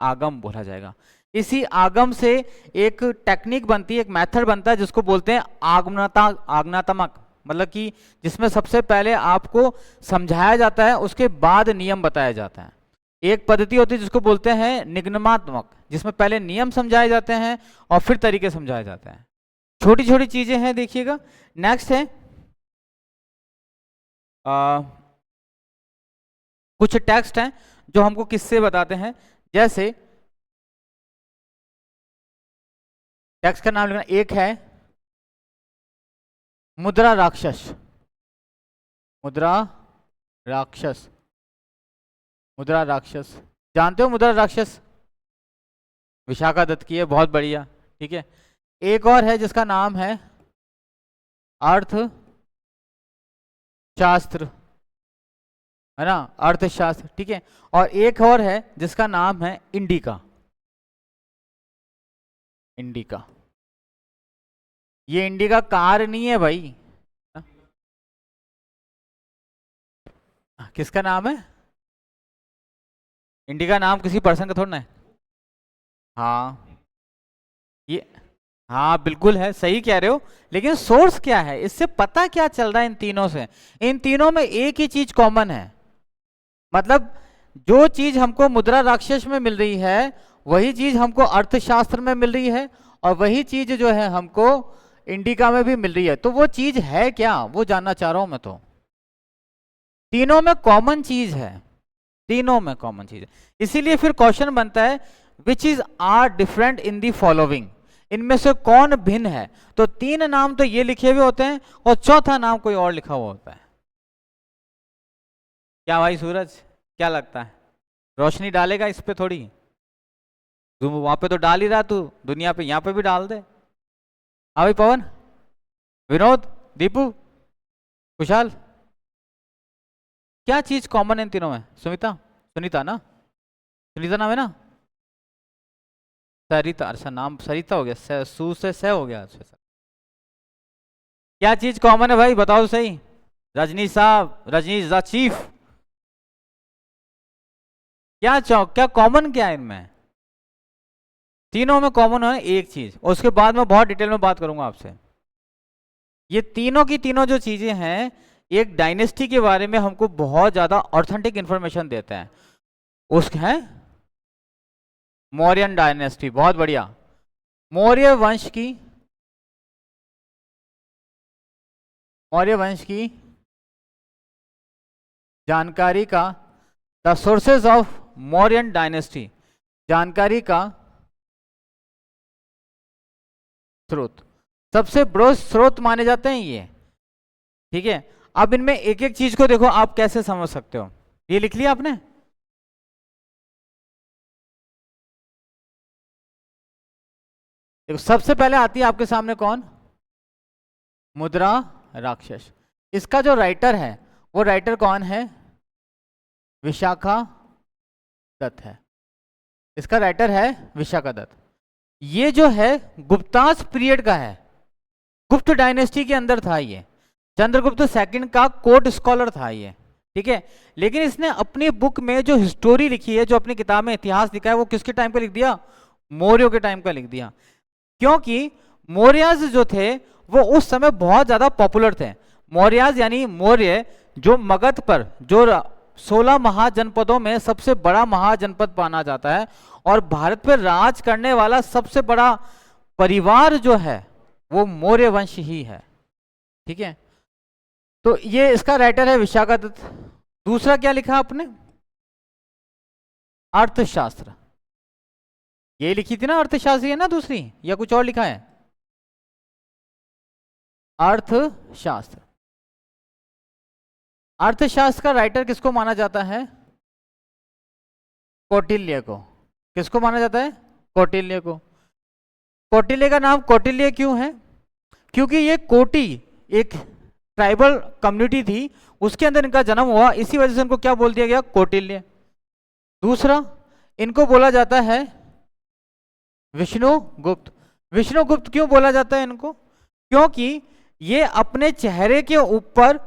आगम बोला जाएगा। इसी आगम से एक टेक्निक बनती है, एक मेथड बनता है जिसको बोलते हैं आगमनात्मक, मतलब कि जिसमें सबसे पहले आपको समझाया जाता है उसके बाद नियम बताया जाता है। एक पद्धति होती है जिसको बोलते हैं निगमनात्मक, जिसमें पहले नियम समझाए जाते हैं और फिर तरीके समझाए जाते हैं। छोटी छोटी चीजें हैं, देखिएगा। नेक्स्ट है कुछ टेक्स्ट हैं जो हमको किससे बताते हैं, जैसे टेक्स्ट का नाम लिखना। एक है मुद्रा राक्षस, मुद्रा राक्षस, मुद्रा राक्षस, जानते हो मुद्रा राक्षस? विशाखा दत्त की है, बहुत बढ़िया, ठीक है। एक और है जिसका नाम है अर्थ शास्त्र, है ना, अर्थशास्त्र, ठीक है। और एक और है जिसका नाम है इंडिका, इंडिका। ये इंडिका कार नहीं है भाई, किसका नाम है? इंडिका नाम किसी पर्सन का थोड़ा ना है। हाँ, ये हाँ बिल्कुल है, सही कह रहे हो, लेकिन सोर्स क्या है, इससे पता क्या चल रहा है इन तीनों से? इन तीनों में एक ही चीज कॉमन है, मतलब जो चीज हमको मुद्रा राक्षस में मिल रही है वही चीज हमको अर्थशास्त्र में मिल रही है, और वही चीज जो है हमको इंडिका में भी मिल रही है। तो वो चीज है क्या, वो जानना चाह रहा हूं मैं। तो तीनों में कॉमन चीज है, तीनों में कॉमन चीज है। इसीलिए फिर क्वेश्चन बनता है which is are different in the following, इनमें से कौन भिन्न है? तो तीन नाम तो ये लिखे हुए होते हैं और चौथा नाम कोई और लिखा हुआ होता है। क्या भाई सूरज, क्या लगता है, रोशनी डालेगा इस पे थोड़ी? तुम वहां पे तो डाल ही रहा, तू दुनिया पे यहाँ पे भी डाल दे। हाँ भाई पवन, विनोद, दीपू, कुशाल, क्या चीज कॉमन है इन तीनों में? सुमिता, सुनीता ना, सुनीता नाम है ना? सरिता, अच्छा नाम सरिता हो गया, सू से स हो गया। अच्छा, क्या चीज कॉमन है भाई, बताओ तो सही। रजनीश साहब, रजनीश द चीफ, क्या कॉमन क्या है इनमें? तीनों में कॉमन है एक चीज, उसके बाद में बहुत डिटेल में बात करूंगा आपसे। ये तीनों की तीनों जो चीजें हैं एक डायनेस्टी के बारे में हमको बहुत ज्यादा ऑथेंटिक इंफॉर्मेशन देते हैं। उसके है मौर्यन डायनेस्टी, बहुत बढ़िया। मौर्य वंश की जानकारी का, the sources of Mauryan dynasty, जानकारी का स्रोत, सबसे बड़े स्रोत माने जाते हैं ये। ठीक है, अब इनमें एक एक चीज को देखो आप कैसे समझ सकते हो। ये लिख लिया आपने? देखो सबसे पहले आती है आपके सामने कौन? मुद्रा राक्षस। इसका जो राइटर है वो राइटर कौन है? विशाखा दत्त है। इसका राइटर है विशाखा दत्त। ये जो है गुप्तास पीरियड का है, गुप्त डायनेस्टी के अंदर था ये। चंद्रगुप्त सेकंड का कोर्ट स्कॉलर था ये। ठीक है, लेकिन इसने अपनी बुक में जो हिस्टोरी लिखी है, जो अपनी किताब में इतिहास लिखा है, वो किसके टाइम पे लिख दिया? मौर्यों के टाइम का लिख दिया। क्योंकि मौर्याज जो थे वो उस समय बहुत ज्यादा पॉपुलर थे। मौर्याज यानी मौर्य, जो मगध पर, जो 16 महाजनपदों में सबसे बड़ा महाजनपद माना जाता है, और भारत पर राज करने वाला सबसे बड़ा परिवार जो है वो मौर्य वंश ही है। ठीक है, तो ये इसका राइटर है विशाखा दत्त। दूसरा क्या लिखा आपने? अर्थशास्त्र। ये लिखी थी ना अर्थशास्त्री, है ना दूसरी, या कुछ और लिखा है? अर्थशास्त्र। अर्थशास्त्र का राइटर किसको माना जाता है? कौटिल्य को। किसको माना जाता है? कौटिल्य को। कौटिल्य का नाम कौटिल्य क्यों है? क्योंकि ये कोटि एक ट्राइबल कम्युनिटी थी, उसके अंदर इनका जन्म हुआ, इसी वजह से इनको क्या बोल दिया गया? कौटिल्य। दूसरा, इनको बोला जाता है विष्णुगुप्त। विष्णुगुप्त क्यों बोला जाता है इनको? क्योंकि ये अपने चेहरे के ऊपर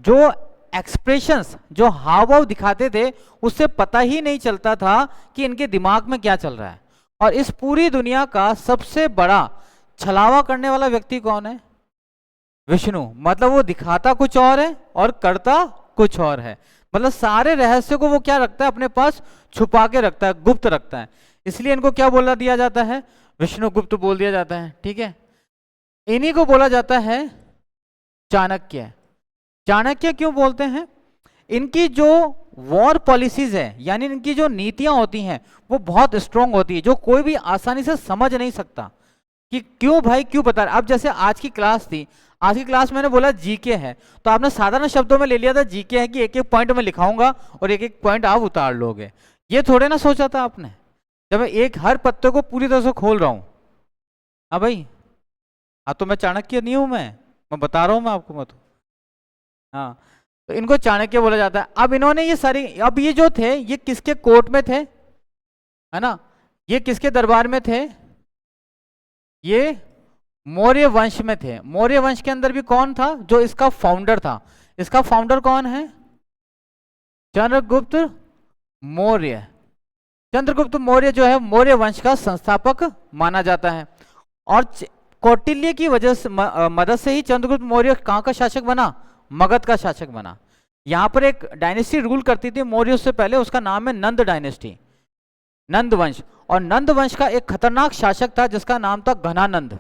जो एक्सप्रेशंस, जो हाव भाव दिखाते थे, उससे पता ही नहीं चलता था कि इनके दिमाग में क्या चल रहा है। और इस पूरी दुनिया का सबसे बड़ा छलावा करने वाला व्यक्ति कौन है? विष्णु। मतलब वो दिखाता कुछ और है और करता कुछ और है। मतलब सारे रहस्य को वो क्या रखता है अपने पास, छुपा के रखता है, गुप्त रखता है। इसलिए इनको क्या बोला दिया जाता है? विष्णुगुप्त बोल दिया जाता है। ठीक है, इन्हीं को बोला जाता है चाणक्य। चाणक्य क्यों बोलते हैं? इनकी जो वॉर पॉलिसीज है, यानी इनकी जो नीतियां होती हैं वो बहुत स्ट्रांग होती है, जो कोई भी आसानी से समझ नहीं सकता कि क्यों भाई क्यों बता रहे। अब जैसे आज की क्लास थी, आज की क्लास मैंने बोला जीके है, तो आपने साधारण शब्दों में ले लिया था जीके है कि एक एक पॉइंट में लिखाऊंगा और एक एक पॉइंट आप उतार लोगे। ये थोड़े ना सोचा था आपने, जब मैं एक हर पत्ते को पूरी तरह से खोल रहा हूं। हाँ भाई, हाँ तो मैं चाणक्य नहीं हूं, मैं बता रहा हूं मैं आपको मत। हाँ, तो इनको चाणक्य बोला जाता है। अब इन्होंने ये सारी, अब ये जो थे ये किसके कोर्ट में थे, है ना? ये किसके दरबार में थे? ये मौर्य वंश में थे। मौर्य वंश के अंदर भी कौन था जो इसका फाउंडर था? इसका फाउंडर कौन है? चंद्रगुप्त मौर्य। चंद्रगुप्त मौर्य जो है मौर्य वंश का संस्थापक माना जाता है। और कौटिल्य की वजह से मदद से ही चंद्रगुप्त मौर्य कहाँ का शासक बना? मगध का शासक बना। यहाँ पर एक डायनेस्टी रूल करती थी मौर्य से पहले, उसका नाम है नंद डायनेस्टी, नंद वंश। और नंद वंश का एक खतरनाक शासक था जिसका नाम था घनानंद।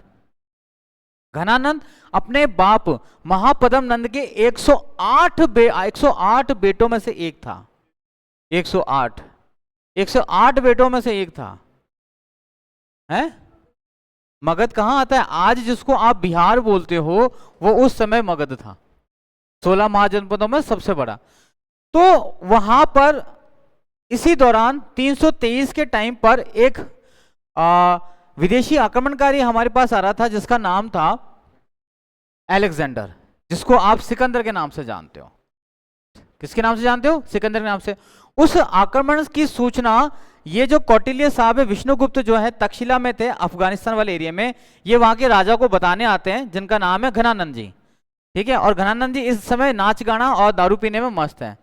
घनानंद अपने बाप महापद्म नंद के 108 बेटों में से एक था। 108 बेटों में से एक था। है? मगध कहाँ आता है? आज जिसको आप बिहार बोलते हो वो उस समय मगध था, 16 महाजनपदों में सबसे बड़ा। तो वहां पर इसी दौरान 323 के टाइम पर एक विदेशी आक्रमणकारी हमारे पास आ रहा था जिसका नाम था अलेक्जेंडर, जिसको आप सिकंदर के नाम से जानते हो। किसके नाम से जानते हो? सिकंदर के नाम से। उस आक्रमण की सूचना ये जो कौटिल्य साहब है, विष्णुगुप्त जो है तक्षशिला में थे, अफगानिस्तान वाले एरिया में, ये वहां के राजा को बताने आते हैं जिनका नाम है घनानंद जी। ठीक है? और घनानंद जी इस समय नाच गाना और दारू पीने में मस्त है।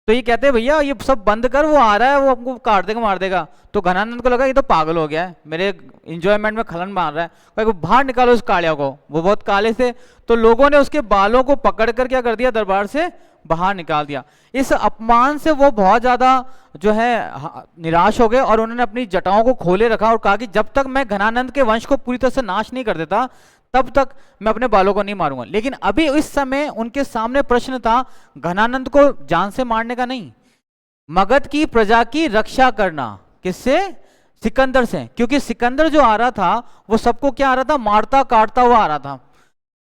तो ये कहते हैं भैया ये सब बंद कर, वो आ रहा है, वो हमको काट देगा मार देगा। तो घनानंद को लगा ये तो पागल हो गया है, मेरे इंजॉयमेंट में खलन मार रहा है, भाई बाहर निकालो उस कालिया को। वो बहुत काले थे, तो लोगों ने उसके बालों को पकड़ कर क्या कर दिया, दरबार से बाहर निकाल दिया। इस अपमान से वो बहुत ज्यादा जो है निराश हो गए और उन्होंने अपनी जटाओं को खोले रखा और कहा कि जब तक मैं घनानंद के वंश को पूरी तरह से नाश नहीं कर देता तब तक मैं अपने बालों को नहीं मारूंगा। लेकिन अभी इस समय उनके सामने प्रश्न था घनानंद को जान से मारने का नहीं, मगध की प्रजा की रक्षा करना। किससे? सिकंदर से। क्योंकि सिकंदर जो आ रहा था वो सबको क्या आ रहा था, मारता काटता हुआ आ रहा था।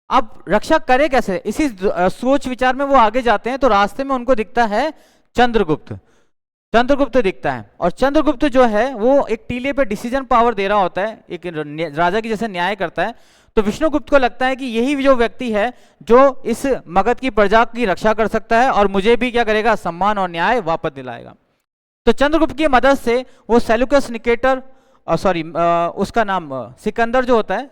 अब रक्षा करे कैसे, इसी सोच विचार में वो आगे जाते हैं। तो रास्ते में उनको दिखता है चंद्रगुप्त। चंद्रगुप्त दिखता है और चंद्रगुप्त जो है वो एक टीले पे डिसीजन पावर दे रहा होता है, एक राजा की जैसे न्याय करता है। तो विष्णुगुप्त को लगता है कि यही जो व्यक्ति है जो इस मगध की प्रजा की रक्षा कर सकता है और मुझे भी क्या करेगा, सम्मान और न्याय वापस दिलाएगा। तो चंद्रगुप्त की मदद से वो सेल्यूकस निकेटर उसका नाम सिकंदर जो होता है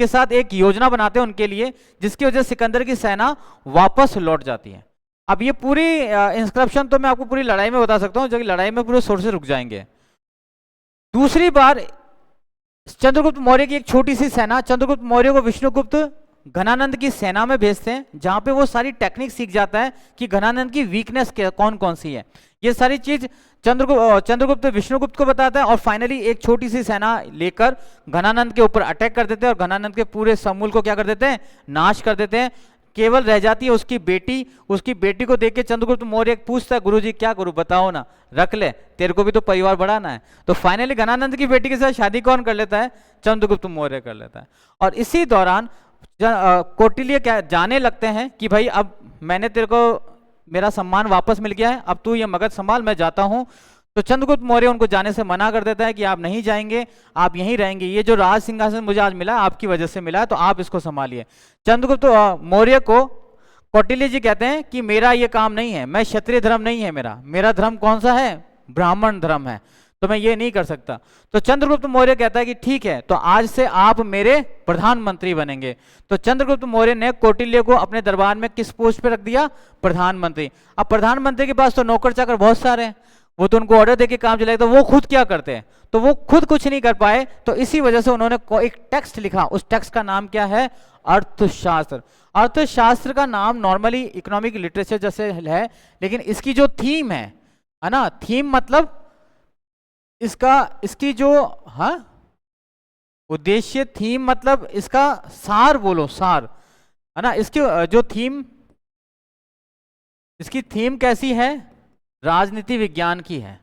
के साथ एक योजना बनाते हैं उनके लिए, जिसकी वजह से सिकंदर की सेना वापस लौट जाती है। अब ये पूरी इंस्क्रिप्शन तो मैं आपको पूरी लड़ाई में बता सकता हूँ, जो कि लड़ाई में पूरे सोर्सेस रुक जाएंगे। दूसरी बार चंद्रगुप्त मौर्य की एक छोटी सी सेना चंद्रगुप्त मौर्य को विष्णुगुप्त घनानंद की सेना में भेजते हैं, जहां पे वो सारी टेक्निक सीख जाता है कि घनानंद की वीकनेस कौन कौन सी है। ये सारी चीज चंद्रगुप्त विष्णुगुप्त को बताता है और फाइनली एक छोटी सी सेना लेकर घनानंद के ऊपर अटैक कर देते हैं और घनानंद के पूरे समूल को क्या कर देते हैं, नाश कर देते हैं। केवल रह जाती है उसकी बेटी। उसकी बेटी को देख के चंद्रगुप्त मौर्य पूछता है गुरुजी क्या करूं, बताओ ना, रख ले, तेरे को भी तो परिवार बढ़ाना है। तो फाइनली घनानंद की बेटी के साथ शादी कौन कर लेता है, चंद्रगुप्त मौर्य कर लेता है। और इसी दौरान कौटिल्य क्या जाने लगते हैं कि भाई अब मैंने तेरे को मेरा सम्मान वापस मिल गया है, अब तू ये मगध संभाल, मैं जाता हूं। तो चंद्रगुप्त मौर्य उनको जाने से मना कर देता है कि आप नहीं जाएंगे, आप यहीं रहेंगे, ये जो राज सिंहासन मुझे आज मिला आपकी वजह से मिला है, तो आप इसको संभालिए। चंद्रगुप्त मौर्य को कौटिल्य जी कहते हैं कि मेरा ये काम नहीं है, मैं क्षत्रिय धर्म नहीं है, मेरा धर्म कौन सा है, ब्राह्मण धर्म है, तो मैं ये नहीं कर सकता। तो चंद्रगुप्त मौर्य कहता है कि ठीक है, तो आज से आप मेरे प्रधानमंत्री बनेंगे। तो चंद्रगुप्त मौर्य ने कौटिल्य को अपने दरबार में किस पोस्ट पे रख दिया, प्रधानमंत्री। अब प्रधानमंत्री के पास तो नौकर चाकर बहुत सारे हैं, वो तो उनको ऑर्डर देके काम चलाएगा, तो वो खुद क्या करते हैं, तो वो खुद कुछ नहीं कर पाए। तो इसी वजह से उन्होंने एक टेक्स्ट लिखा, उस टेक्स्ट का नाम क्या है, अर्थशास्त्र। अर्थशास्त्र का नाम नॉर्मली इकोनॉमिक लिटरेचर जैसे है, लेकिन इसकी जो थीम है ना, थीम मतलब इसकी जो उद्देश्य, थीम मतलब इसका सार, बोलो सार, है ना। इसकी जो थीम, इसकी थीम कैसी है, राजनीति विज्ञान की है,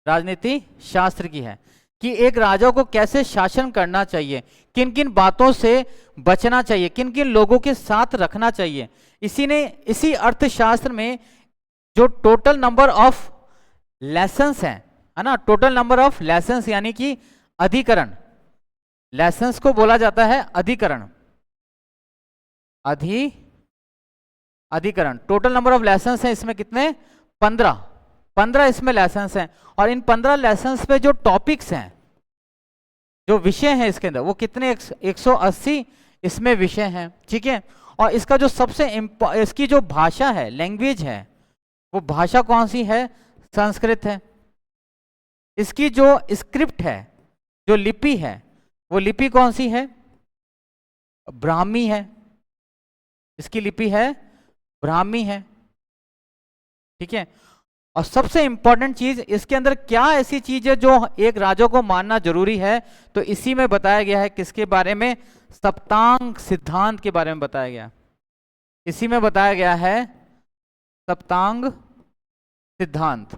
राजनीति शास्त्र की है, कि एक राजा को कैसे शासन करना चाहिए, किन किन बातों से बचना चाहिए, किन किन लोगों के साथ रखना चाहिए। इसी अर्थशास्त्र में जो टोटल नंबर ऑफ लेसन्स है ना, टोटल नंबर ऑफ लेसन्स यानी कि अधिकरण, लेसन्स को बोला जाता है अधिकरण, अधिकरण। टोटल नंबर ऑफ लेसन्स है इसमें कितने, 15 इसमें लेसन्स हैं। और इन 15 लेसन्स पे जो टॉपिक्स हैं, जो विषय हैं इसके अंदर, वो कितने, 180 इसमें विषय हैं। ठीक है। और इसका जो सबसे इसकी जो भाषा है, लैंग्वेज है, वो भाषा कौन सी है, संस्कृत है। इसकी जो स्क्रिप्ट है, जो लिपि है, वो लिपि कौन सी है, ब्राह्मी है, इसकी लिपि है ब्राह्मी है। ठीक है, और सबसे इंपॉर्टेंट चीज इसके अंदर क्या ऐसी चीज है जो एक राजा को मानना जरूरी है, तो इसी में बताया गया है। किसके बारे में? सप्तांग सिद्धांत के बारे में बताया गया। इसी में बताया गया है सप्तांग सिद्धांत,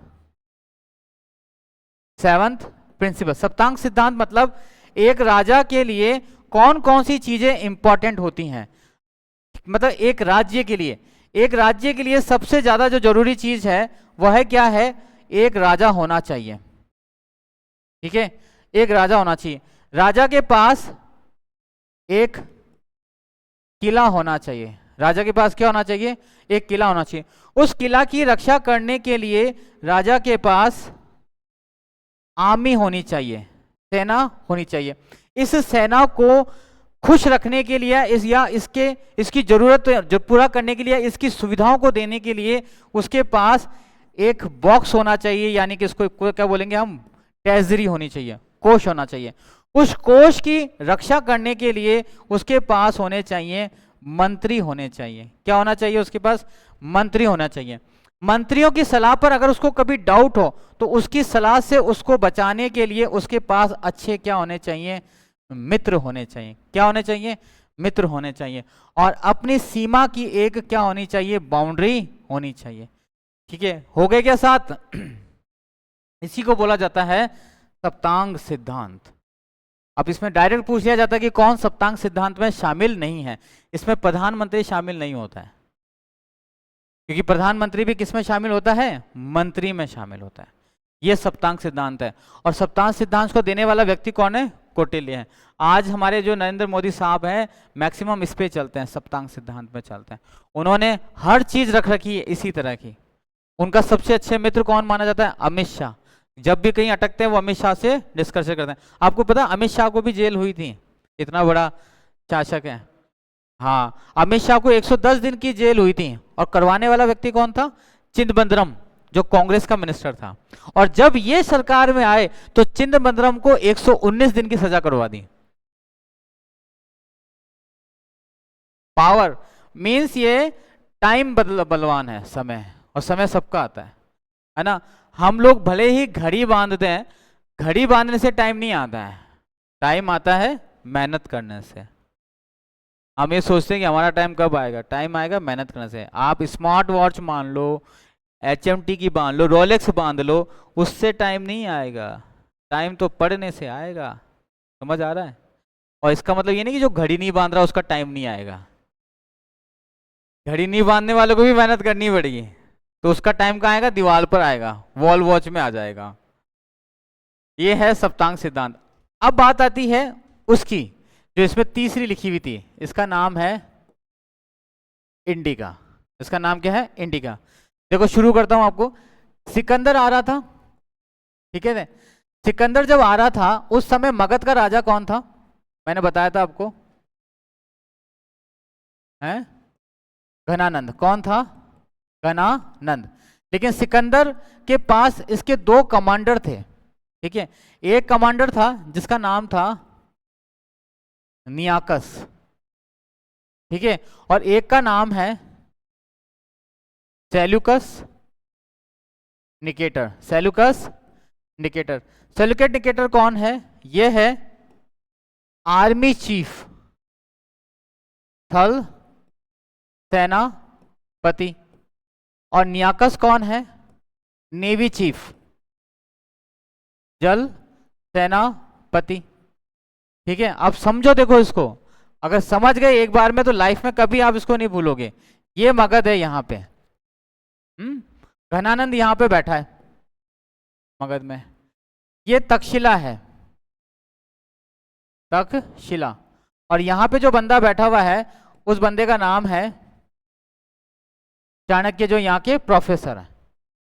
सेवंथ प्रिंसिपल। सप्तांग सिद्धांत मतलब एक राजा के लिए कौन कौन सी चीजें इंपॉर्टेंट होती हैं। मतलब एक राज्य के लिए सबसे ज्यादा जो जरूरी चीज है वह है क्या है? एक राजा होना चाहिए। ठीक है, एक राजा होना चाहिए। राजा के पास एक किला होना चाहिए। राजा के पास क्या होना चाहिए? एक किला होना चाहिए। उस किला की रक्षा करने के लिए राजा के पास आर्मी होनी चाहिए, सेना होनी चाहिए। इस सेना को खुश रखने के लिए इसकी जरूरत जो पूरा करने के लिए, इसकी सुविधाओं को देने के लिए उसके पास एक बॉक्स होना चाहिए, यानी कि इसको क्या बोलेंगे हम? ट्रेजरी होनी चाहिए, कोष होना चाहिए। उस कोष की रक्षा करने के लिए उसके पास होने चाहिए मंत्री होने चाहिए। क्या होना चाहिए उसके पास? मंत्री होना चाहिए। मंत्रियों की सलाह पर अगर उसको कभी डाउट हो तो उसकी सलाह से उसको बचाने के लिए उसके पास अच्छे क्या होने चाहिए? मित्र होने चाहिए। क्या होने चाहिए? मित्र होने चाहिए। और अपनी सीमा की एक क्या होनी चाहिए? बाउंड्री होनी चाहिए। ठीक है, हो गए क्या साथ? इसी को बोला जाता है सप्तांग सिद्धांत। अब इसमें डायरेक्ट पूछ लिया जाता है कि कौन सप्तांग सिद्धांत में शामिल नहीं है। इसमें प्रधानमंत्री शामिल नहीं होता है, क्योंकि प्रधानमंत्री भी किस में शामिल होता है? मंत्री में शामिल होता है। यह सप्तांग सिद्धांत है। और सप्तांग सिद्धांत को देने वाला व्यक्ति कौन है? कौटिल्य है। आज हमारे जो नरेंद्र मोदी साहब हैं मैक्सिमम इस पे चलते हैं, सप्तांग सिद्धांत में चलते हैं। उन्होंने हर चीज रख रखी है इसी तरह की। उनका सबसे अच्छे मित्र कौन माना जाता है? अमित शाह। जब भी कहीं अटकते हैं वो अमित शाह से डिस्कशन करते हैं। आपको पता अमित शाह को भी जेल हुई थी, इतना बड़ा शासक है। हाँ, अमित शाह को 110 दिन की जेल हुई थी। और करवाने वाला व्यक्ति कौन था? चिदंबरम, जो कांग्रेस का मिनिस्टर था। और जब ये सरकार में आए तो चिदंबरम को 119 दिन की सजा करवा दी। पावर मीन्स ये टाइम बलवान है, समय, और समय सबका आता है ना। हम लोग भले ही घड़ी बांधते हैं, घड़ी बांधने से टाइम नहीं आता है, टाइम आता है मेहनत करने से। हम ये सोचते हैं कि हमारा टाइम कब आएगा, टाइम आएगा मेहनत करने से। आप स्मार्ट वॉच मान लो, HMT की बांध लो, रोलेक्स बांध लो, उससे टाइम नहीं आएगा, टाइम तो पढ़ने से आएगा। समझ आ रहा है? और इसका मतलब ये नहीं कि जो घड़ी नहीं बांध रहा उसका टाइम नहीं आएगा। घड़ी नहीं बांधने वालों को भी मेहनत करनी पड़ेगी, तो उसका टाइम कहाँ आएगा? दीवार पर आएगा, वॉल वॉच में आ जाएगा। ये है सप्तांग सिद्धांत। अब बात आती है उसकी जो इसमें तीसरी लिखी हुई थी, इसका नाम है इंडिका। इसका नाम क्या है? इंडिका। देखो शुरू करता हूं आपको। सिकंदर आ रहा था, ठीक है। सिकंदर जब आ रहा था उस समय मगध का राजा कौन था? मैंने बताया था आपको, है घनानंद। कौन था? घनानंद। लेकिन सिकंदर के पास इसके दो कमांडर थे, ठीक है। एक कमांडर था जिसका नाम था नियाकस, ठीक है, और एक का नाम है Seleucus Nicator. Seleucus Nicator. Seleucus Nicator कौन है? यह है आर्मी चीफ, थल सेनापति। और नियाकस कौन है? नेवी चीफ, जल सेनापति। ठीक है, अब समझो, देखो इसको अगर समझ गए एक बार में तो लाइफ में कभी आप इसको नहीं भूलोगे। ये मगध है यहाँ पे, घनानंद यहाँ पे बैठा है मगध में। ये तक्षशिला है, तक्षशिला। और यहाँ पे जो बंदा बैठा हुआ है उस बंदे का नाम है चाणक्य, जो यहाँ के प्रोफेसर है,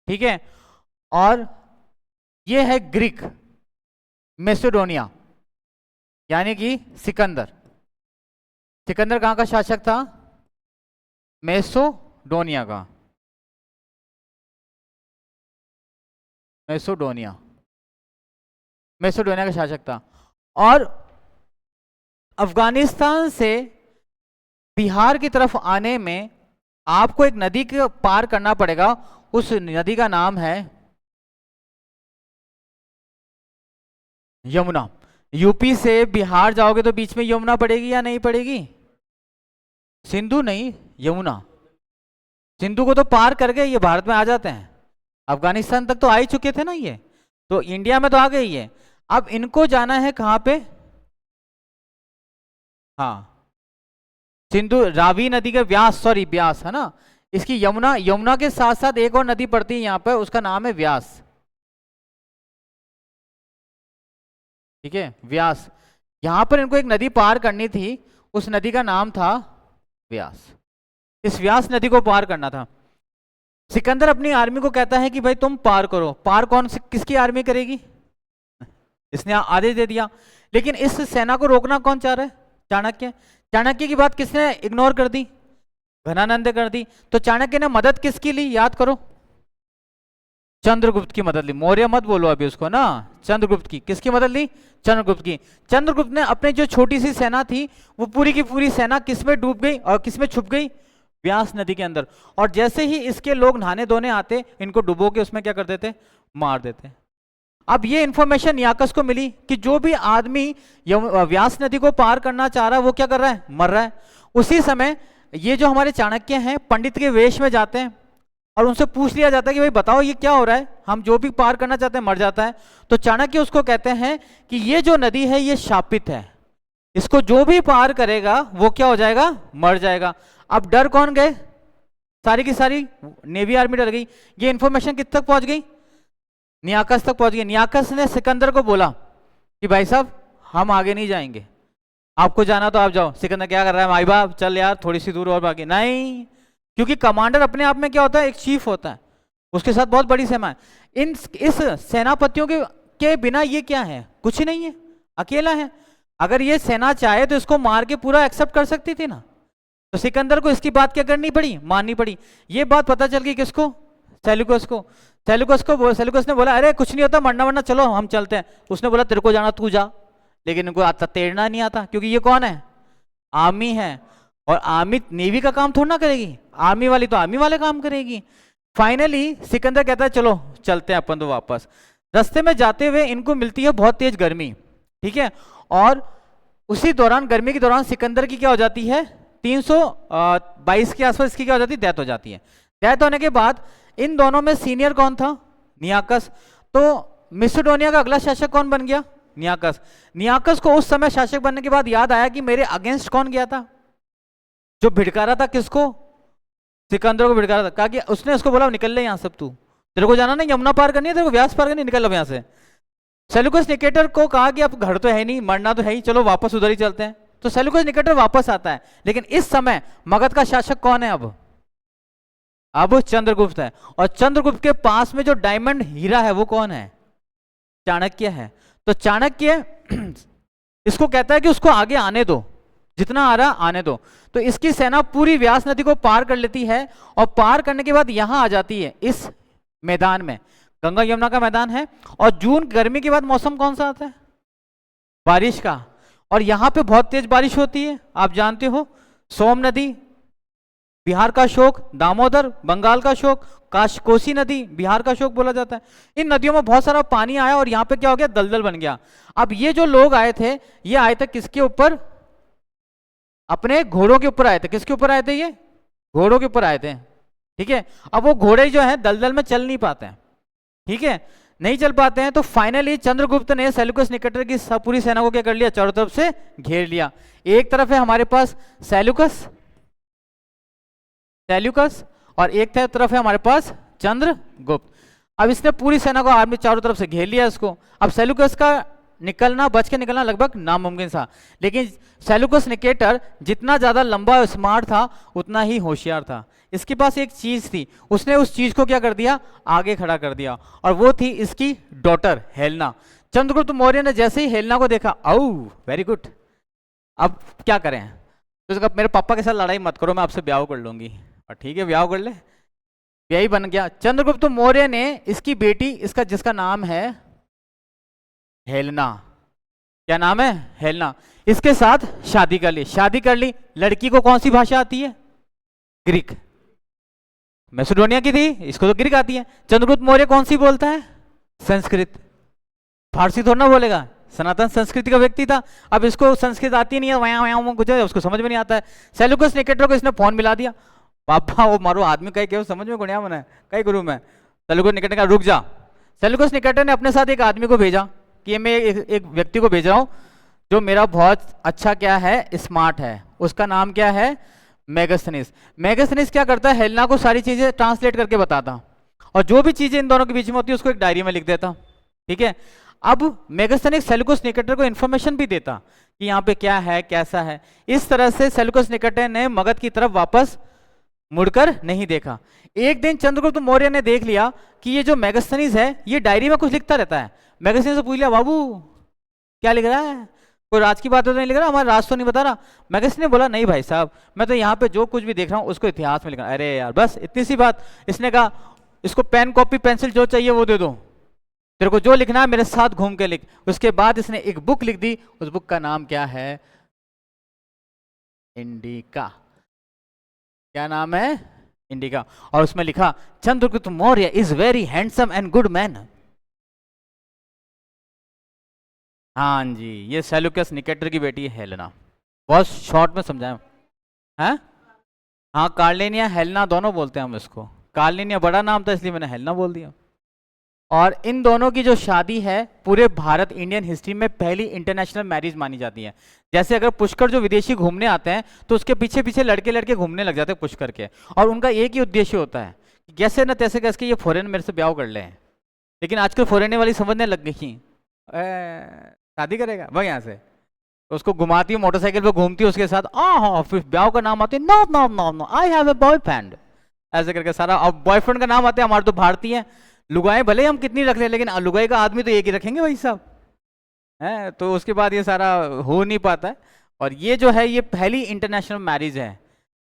ठीक है। और ये है ग्रीक, मैसेडोनिया, यानी कि सिकंदर। सिकंदर कहाँ का शासक था? मैसेडोनिया का, मैसेडोनिया, मैसेडोनिया का शासक था। और अफगानिस्तान से बिहार की तरफ आने में आपको एक नदी के पार करना पड़ेगा, उस नदी का नाम है यमुना। यूपी से बिहार जाओगे तो बीच में यमुना पड़ेगी या नहीं पड़ेगी? सिंधु नहीं, यमुना। सिंधु को तो पार करके ये भारत में आ जाते हैं, अफगानिस्तान तक तो आ ही चुके थे ना, ये तो इंडिया में तो आ गई है। अब इनको जाना है कहाँ पे? हाँ, सिंधु, रावी नदी के व्यास, सॉरी व्यास है ना, इसकी यमुना, यमुना के साथ साथ एक और नदी पड़ती है यहाँ पे, उसका नाम है व्यास। ठीक है, व्यास। यहां पर इनको एक नदी पार करनी थी, उस नदी का नाम था व्यास। इस व्यास नदी को पार करना था। सिकंदर अपनी आर्मी को कहता है कि भाई तुम पार करो। पार कौन सी, किसकी आर्मी करेगी? इसने आदेश दे दिया, लेकिन इस सेना को रोकना कौन चाह रहा है? चाणक्य। चाणक्य की बात किसने इग्नोर कर दी? घनानंद कर दी। तो चाणक्य ने मदद किसकी ली, याद करो? चंद्रगुप्त की मदद ली। मौर्य मत बोलो अभी उसको ना, चंद्रगुप्त की। किसकी मदद ली? चंद्रगुप्त की। चंद्रगुप्त ने अपनी जो छोटी सी सेना थी, वो पूरी की पूरी सेना किसमें डूब गई और किसमें छुप गई? व्यास नदी के अंदर। और जैसे ही इसके लोग नहाने धोने आते, इनको डुबो के उसमें क्या कर देते? मार देते। अब ये इंफॉर्मेशन नियाकस को मिली कि जो भी आदमी व्यास नदी को पार करना चाह रहा है वो क्या कर रहा है? मर रहा है। उसी समय ये जो हमारे चाणक्य हैं, पंडित के वेश में जाते हैं और उनसे पूछ लिया जाता है कि भाई बताओ ये क्या हो रहा है, हम जो भी पार करना चाहते हैं मर जाता है। तो चाणक्य उसको कहते हैं कि ये जो नदी है ये शापित है, इसको जो भी पार करेगा वो क्या हो जाएगा? मर जाएगा। अब डर कौन गए? सारी की सारी नेवी आर्मी डर गई। ये इंफॉर्मेशन कित तक पहुंच गई? नियाकस तक पहुंच गई। नियाकस ने सिकंदर को बोला कि भाई साहब हम आगे नहीं जाएंगे, आपको जाना तो आप जाओ। सिकंदर क्या कर रहा है? भाई बाप चल यार थोड़ी सी दूर और बाकी नहीं, क्योंकि कमांडर अपने आप में क्या होता है? एक चीफ होता है, उसके साथ बहुत बड़ी सेना है। इस सेनापतियों के बिना ये क्या है? कुछ ही नहीं है, अकेला है। अगर ये सेना चाहे तो इसको मार के पूरा एक्सेप्ट कर सकती थी ना। तो सिकंदर को इसकी बात क्या करनी पड़ी? माननी पड़ी। ये बात पता चल गई किसको? सेल्यूकस को। सेल्यूकस ने बोला अरे कुछ नहीं होता, मरना वरना चलो हम चलते हैं। उसने बोला तेरे को जाना तू जा, लेकिन इनको आता तैरना नहीं आता, क्योंकि ये कौन है? आर्मी है, और आर्मी नेवी का काम थोड़ा ना करेगी, आर्मी वाली तो आर्मी वाले काम करेगी। फाइनली सिकंदर कहता है चलो चलते हैं अपन तो वापस। रास्ते में जाते हुए इनको मिलती है बहुत तेज गर्मी, ठीक है, और उसी दौरान, गर्मी के दौरान सिकंदर की क्या हो जाती है? 322 के आसपास इसकी क्या हो जाती है? डेथ हो जाती है। डेथ होने के बाद इन दोनों में सीनियर कौन था? नियाकस। तो मिसोडोनिया का अगला शासक कौन बन गया? नियाकस। नियाकस को उस समय शासक बनने के बाद याद आया कि मेरे अगेंस्ट कौन गया था, जो भिड़का था किसको? सिकंदर को भिड़का था। कहा कि उसने उसको बोला निकल ले यहाँ सब, तू तेरे को जाना नहीं, यमुना पार करनी है तेरे को, व्यास पार करनी, निकल अब यहाँ से। सेल्यूकस निकेटर को कहा कि अब घर तो है नहीं, मरना तो है ही, चलो वापस उधर ही चलते हैं। तो सेल्यूकस निकेटर वापस आता है, लेकिन इस समय मगध का शासक कौन है? अब चंद्रगुप्त है। और चंद्रगुप्त के पास में जो डायमंड हीरा है वो कौन है? चाणक्य है। तो चाणक्य इसको कहता है कि उसको आगे आने दो, जितना आ रहा आने दो। तो इसकी सेना पूरी व्यास नदी को पार कर लेती है, और पार करने के बाद यहां आ जाती है इस मैदान में। गंगा यमुना का मैदान है, और जून गर्मी के बाद मौसम कौन सा आता है? बारिश का। और यहां पे बहुत तेज बारिश होती है, आप जानते हो। सोम नदी बिहार का शोक, दामोदर बंगाल का शोक, कोसी नदी बिहार का शोक बोला जाता है। इन नदियों में बहुत सारा पानी आया और यहाँ पे क्या हो गया? दलदल बन गया। अब ये जो लोग आए थे, ये आए थे किसके ऊपर? अपने घोड़ों के ऊपर आए थे। किसके ऊपर आए थे? ये घोड़ों के ऊपर आए थे, ठीक है। अब वो घोड़े जो है दलदल में चल नहीं पाते हैं, ठीक है, नहीं चल पाते हैं। तो फाइनली चंद्रगुप्त ने सेल्यूकस निकेटर की पूरी सेना को क्या कर लिया? चारों तरफ से घेर लिया। एक तरफ है हमारे पास सेल्यूकस, और एक तरफ है हमारे पास चंद्रगुप्त। अब इसने पूरी सेना को, आर्मी चारों तरफ से घेर लिया इसको। अब सेल्यूकस का निकलना, बच के निकलना लगभग नामुमकिन था। लेकिन सेल्यूकस निकेटर जितना ज्यादा लंबा स्मार्ट था उतना ही होशियार था। इसके पास एक चीज थी, उसने उस चीज को क्या कर दिया? आगे खड़ा कर दिया, और वो थी इसकी डॉटर हेलेना। चंद्रगुप्त मौर्य ने जैसे ही हेलेना को देखा, औ वेरी गुड, अब क्या करें? तो उसका मेरे पापा के साथ लड़ाई मत करो, मैं आपसे ब्याह कर लूंगी। और ठीक है, ब्याह कर ले, ब्याह बन गया। चंद्रगुप्त मौर्य ने इसकी बेटी, इसका जिसका नाम है हेलेना, क्या नाम है? हेलेना। इसके साथ शादी कर ली। शादी कर ली, लड़की को कौन सी भाषा आती है? ग्रीक। मैसेडोनिया की थी, इसको तो ग्रीक आती है। चंद्रगुप्त मौर्य कौन सी बोलता है? संस्कृत। फारसी थोड़ा ना बोलेगा, सनातन संस्कृति का व्यक्ति था। अब इसको संस्कृत आती नहीं है, वहाँ वहाँ कुछ है, उसको समझ में नहीं आता है। सेल्यूकस निकेटर को इसने फोन मिला दिया। पापा वो मारो आदमी कहीं क्यों समझ में गुणिया बना है, कई गुरु में। सेल्यूकस निकेटर का रुक जा। सेल्यूकस निकेटर ने अपने साथ एक आदमी को भेजा कि मैं एक व्यक्ति को भेज रहा हूँ जो मेरा बहुत अच्छा क्या है, स्मार्ट है। उसका नाम क्या है? मेगास्थनीस। मेगास्थनीस क्या करता है? हेलेना को सारी चीजें ट्रांसलेट करके बताता, और जो भी चीजें इन दोनों के बीच में होती है उसको एक डायरी में लिख देता। ठीक है। अब मेगास्थनीस सेल्यूकस निकेटर को इन्फॉर्मेशन भी देता कि यहाँ पे क्या है, कैसा है। इस तरह से सेल्यूकस निकेटर ने मगध की तरफ वापस मुड़कर नहीं देखा। एक दिन चंद्रगुप्त मौर्य ने देख लिया कि ये जो मेगास्थनीस है ये डायरी में कुछ लिखता रहता है। मेगास्थनीस से पूछ लिया, बाबू क्या लिख रहा है? कोई राज की बात तो नहीं लिख रहा? हमारा राज तो नहीं बता रहा। मेगास्थनीस ने बोला, नहीं भाई साहब, मैं तो यहाँ पे जो कुछ भी देख रहा हूँ उसको इतिहास में लिखा। अरे यार बस इतनी सी बात। इसने कहा, इसको पेन कॉपी पेंसिल जो चाहिए वो दे दो, तेरे को जो लिखना है मेरे साथ घूम के लिख। उसके बाद इसने एक बुक लिख दी। उस बुक का नाम क्या है? इंडिका। क्या नाम है? इंडिका। और उसमें लिखा, Chandragupta Maurya is very handsome and good man. हाँ जी, ये सेल्यूकस निकेटर की बेटी है हेलेना। बहुत शॉर्ट में समझाया है। हाँ, कार्लिनिया हेलेना दोनों बोलते हैं हम इसको। कार्लिनिया बड़ा नाम था इसलिए मैंने हेलेना बोल दिया। और इन दोनों की जो शादी है पूरे भारत इंडियन हिस्ट्री में पहली इंटरनेशनल मैरिज मानी जाती है। जैसे अगर पुष्कर जो विदेशी घूमने आते हैं तो उसके पीछे पीछे लड़के लड़के घूमने लग जाते हैं पुष्कर के, और उनका एक ही उद्देश्य होता है कि जैसे न तैसे कैसे ये फॉरेन मेरे से ब्याह कर ले। लेकिन आजकल फॉरेन वाली समझने लग गई, शादी करेगा भाई यहाँ से, तो उसको घुमाती है मोटरसाइकिल पे, घूमती है उसके साथ। हाँ, फिर ब्याह का नाम आते हैं, no no no no I have a boyfriend, ऐसे करके सारा। अब बॉयफ्रेंड का नाम आते हैं, हमारे तो भारतीय है। लुगाई भले हम कितनी रख ले, लेकिन लुगाई का आदमी तो एक ही रखेंगे भाई साहब, है। तो उसके बाद ये सारा हो नहीं पाता है। और ये जो है ये पहली इंटरनेशनल मैरिज है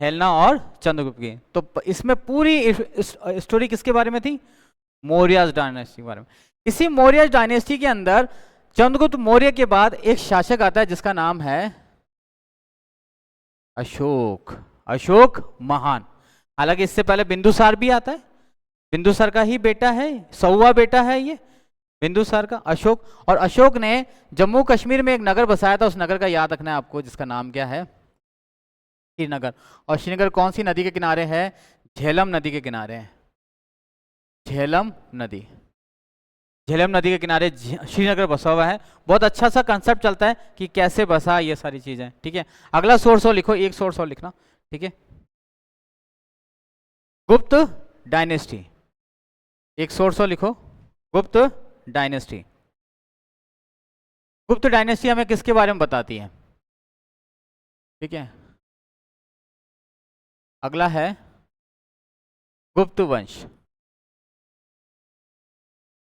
हेलेना और चंद्रगुप्त की। तो इसमें पूरी स्टोरी किसके बारे में थी? मौर्य डायनेस्टी के बारे में। इसी मौर्य डायनेस्टी के अंदर चंद्रगुप्त मौर्य के बाद एक शासक आता है जिसका नाम है अशोक। अशोक महान। हालांकि इससे पहले बिंदुसार भी आता है, बिंदुसार का ही बेटा है, 100वां बेटा है ये बिंदुसार का, अशोक। और अशोक ने जम्मू कश्मीर में एक नगर बसाया था, उस नगर का याद रखना है आपको, जिसका नाम क्या है? श्रीनगर। और श्रीनगर कौन सी नदी के किनारे है? झेलम नदी के किनारे है। झेलम नदी, झेलम नदी के किनारे श्रीनगर बसा हुआ है। बहुत अच्छा सा कंसेप्ट चलता है कि कैसे बसा ये सारी चीजें। ठीक है। अगला सोर्स और लिखो, एक सोर्स और लिखना। ठीक है। गुप्त डायनेस्टी, एक सोर्स और लिखो, गुप्त डायनेस्टी। गुप्त डायनेस्टी हमें किसके बारे में बताती है? ठीक है। अगला है गुप्त वंश,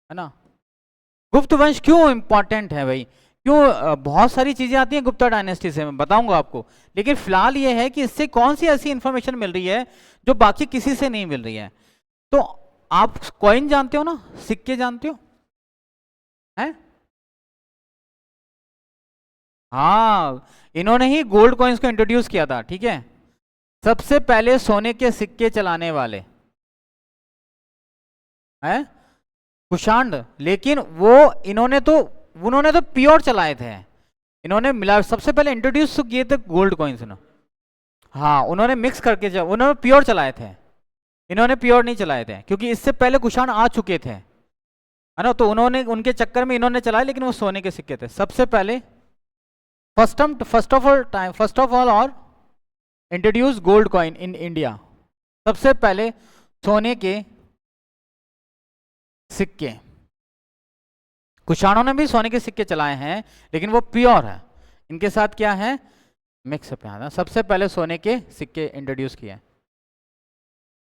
है ना। गुप्त वंश क्यों इंपॉर्टेंट है भाई? क्यों? बहुत सारी चीजें आती हैं गुप्ता डायनेस्टी से, मैं बताऊंगा आपको। लेकिन फिलहाल ये है कि इससे कौन सी ऐसी इंफॉर्मेशन मिल रही है जो बाकी किसी से नहीं मिल रही है। तो आप कॉइन जानते हो ना, सिक्के जानते हो? हैं? हाँ, इन्होंने ही गोल्ड कॉइन्स को इंट्रोड्यूस किया था। ठीक है। सबसे पहले सोने के सिक्के चलाने वाले हैं कुषाण। लेकिन वो उन्होंने तो प्योर चलाए थे। इन्होंने मिला, सबसे पहले इंट्रोड्यूस किए थे गोल्ड कॉइन्स ना। हाँ, उन्होंने मिक्स करके उन्होंने प्योर चलाए थे, इन्होंने प्योर नहीं चलाए थे, क्योंकि इससे पहले कुषाण आ चुके थे, है ना। तो उन्होंने उनके चक्कर में इन्होंने चलाए, लेकिन वो सोने के सिक्के थे सबसे पहले। फर्स्ट ऑफ ऑल और introduce gold coin in India. सबसे पहले सोने के सिक्के। कुषाणों ने भी सोने के सिक्के चलाए हैं, लेकिन वो प्योर है। इनके साथ क्या है? मिक्सअप है। सबसे पहले सोने के सिक्के इंट्रोड्यूस किए।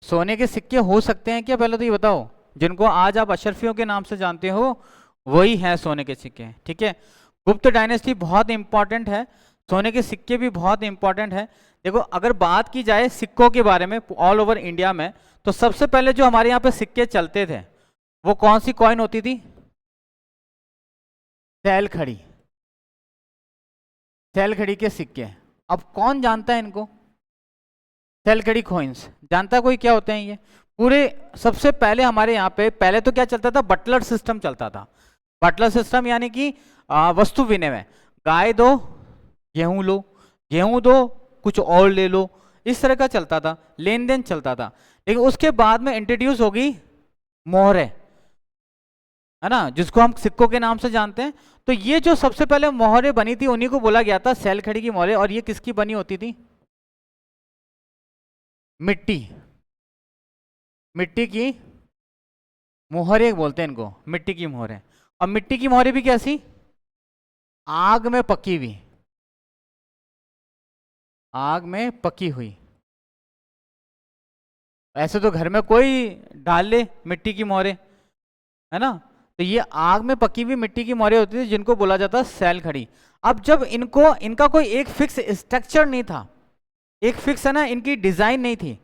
सोने के सिक्के हो सकते हैं क्या, पहले तो ये बताओ। जिनको आज आप अशरफियों के नाम से जानते हो वही है सोने के सिक्के। ठीक है। गुप्त डायनेस्टी बहुत इंपॉर्टेंट है, सोने के सिक्के भी बहुत इंपॉर्टेंट है। देखो, अगर बात की जाए सिक्कों के बारे में ऑल ओवर इंडिया में, तो सबसे पहले जो हमारे यहाँ पे सिक्के चलते थे वो कौन सी कॉइन होती थी? सैल खड़ी। सैलखड़ी के सिक्के। अब कौन जानता है इनको? सैलखड़ी कॉइन्स जानता कोई क्या होते हैं ये? पूरे सबसे पहले हमारे यहाँ पे पहले तो क्या चलता था? बटलर सिस्टम चलता था। बटलर सिस्टम यानी कि वस्तु विनिमय, गाय दो गेहूं लो, गेहूं दो कुछ और ले लो, इस तरह का चलता था, लेन देन चलता था। लेकिन उसके बाद में इंट्रोड्यूस होगी मोहरें, है ना, जिसको हम सिक्कों के नाम से जानते हैं। तो ये जो सबसे पहले मोहरें बनी थी उन्हीं को बोला गया था सैलखड़ी की मोहरें। और ये किसकी बनी होती थी? मिट्टी, मिट्टी की मोहरें बोलते हैं इनको, मिट्टी की मोहरें। और मिट्टी की मोहरें भी कैसी? आग में पकी हुई, आग में पकी हुई। ऐसे तो घर में कोई डाल ले मिट्टी की मोहरें, है ना, तो ये आग में पकी हुई मिट्टी की मोहरें होती थी जिनको बोला जाता सैलखड़ी। अब जब इनको इनका कोई एक फिक्स स्ट्रक्चर नहीं था, एक फिक्स है ना इनकी डिजाइन नहीं थी,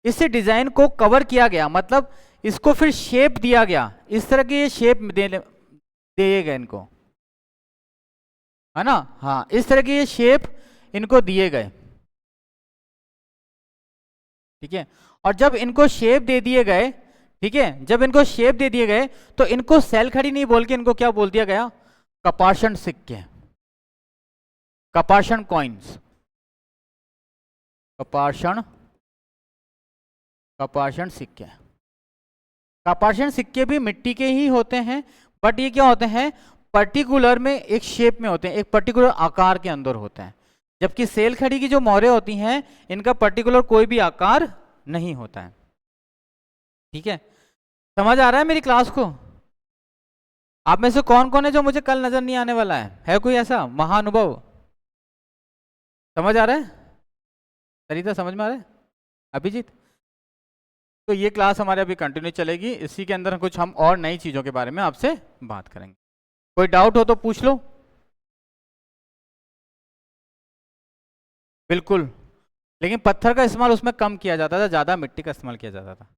इस डिजाइन को कवर किया गया, मतलब इसको फिर शेप दिया गया, इस तरह की ये शेप दिए गए इनको, है ना, हाँ इस तरह की ये शेप इनको दिए गए, ठीक है। और जब इनको शेप दे दिए गए, ठीक है, जब इनको शेप दे दिए गए तो इनको सैलखड़ी नहीं बोल के इनको क्या बोल दिया गया? कपाषण सिक्के, कपाषण कॉइन्स, कपाषण, कपाषण सिक्के। कपाषण सिक्के भी मिट्टी के ही होते हैं, बट ये क्या होते हैं? पर्टिकुलर में एक शेप में होते हैं, एक पर्टिकुलर आकार के अंदर होते हैं। जबकि सैलखड़ी की जो मोहरें होती हैं इनका पर्टिकुलर कोई भी आकार नहीं होता है, ठीक है। समझ आ रहा है मेरी क्लास को? आप में से कौन कौन है जो मुझे कल नजर नहीं आने वाला है कोई ऐसा महानुभव? समझ आ रहा है? सरिता समझ में आ रहा है? अभिजीत? तो ये क्लास हमारे अभी कंटिन्यू चलेगी, इसी के अंदर कुछ हम और नई चीजों के बारे में आपसे बात करेंगे। कोई डाउट हो तो पूछ लो। बिल्कुल, लेकिन पत्थर का इस्तेमाल उसमें कम किया जाता था, ज्यादा मिट्टी का इस्तेमाल किया जाता था।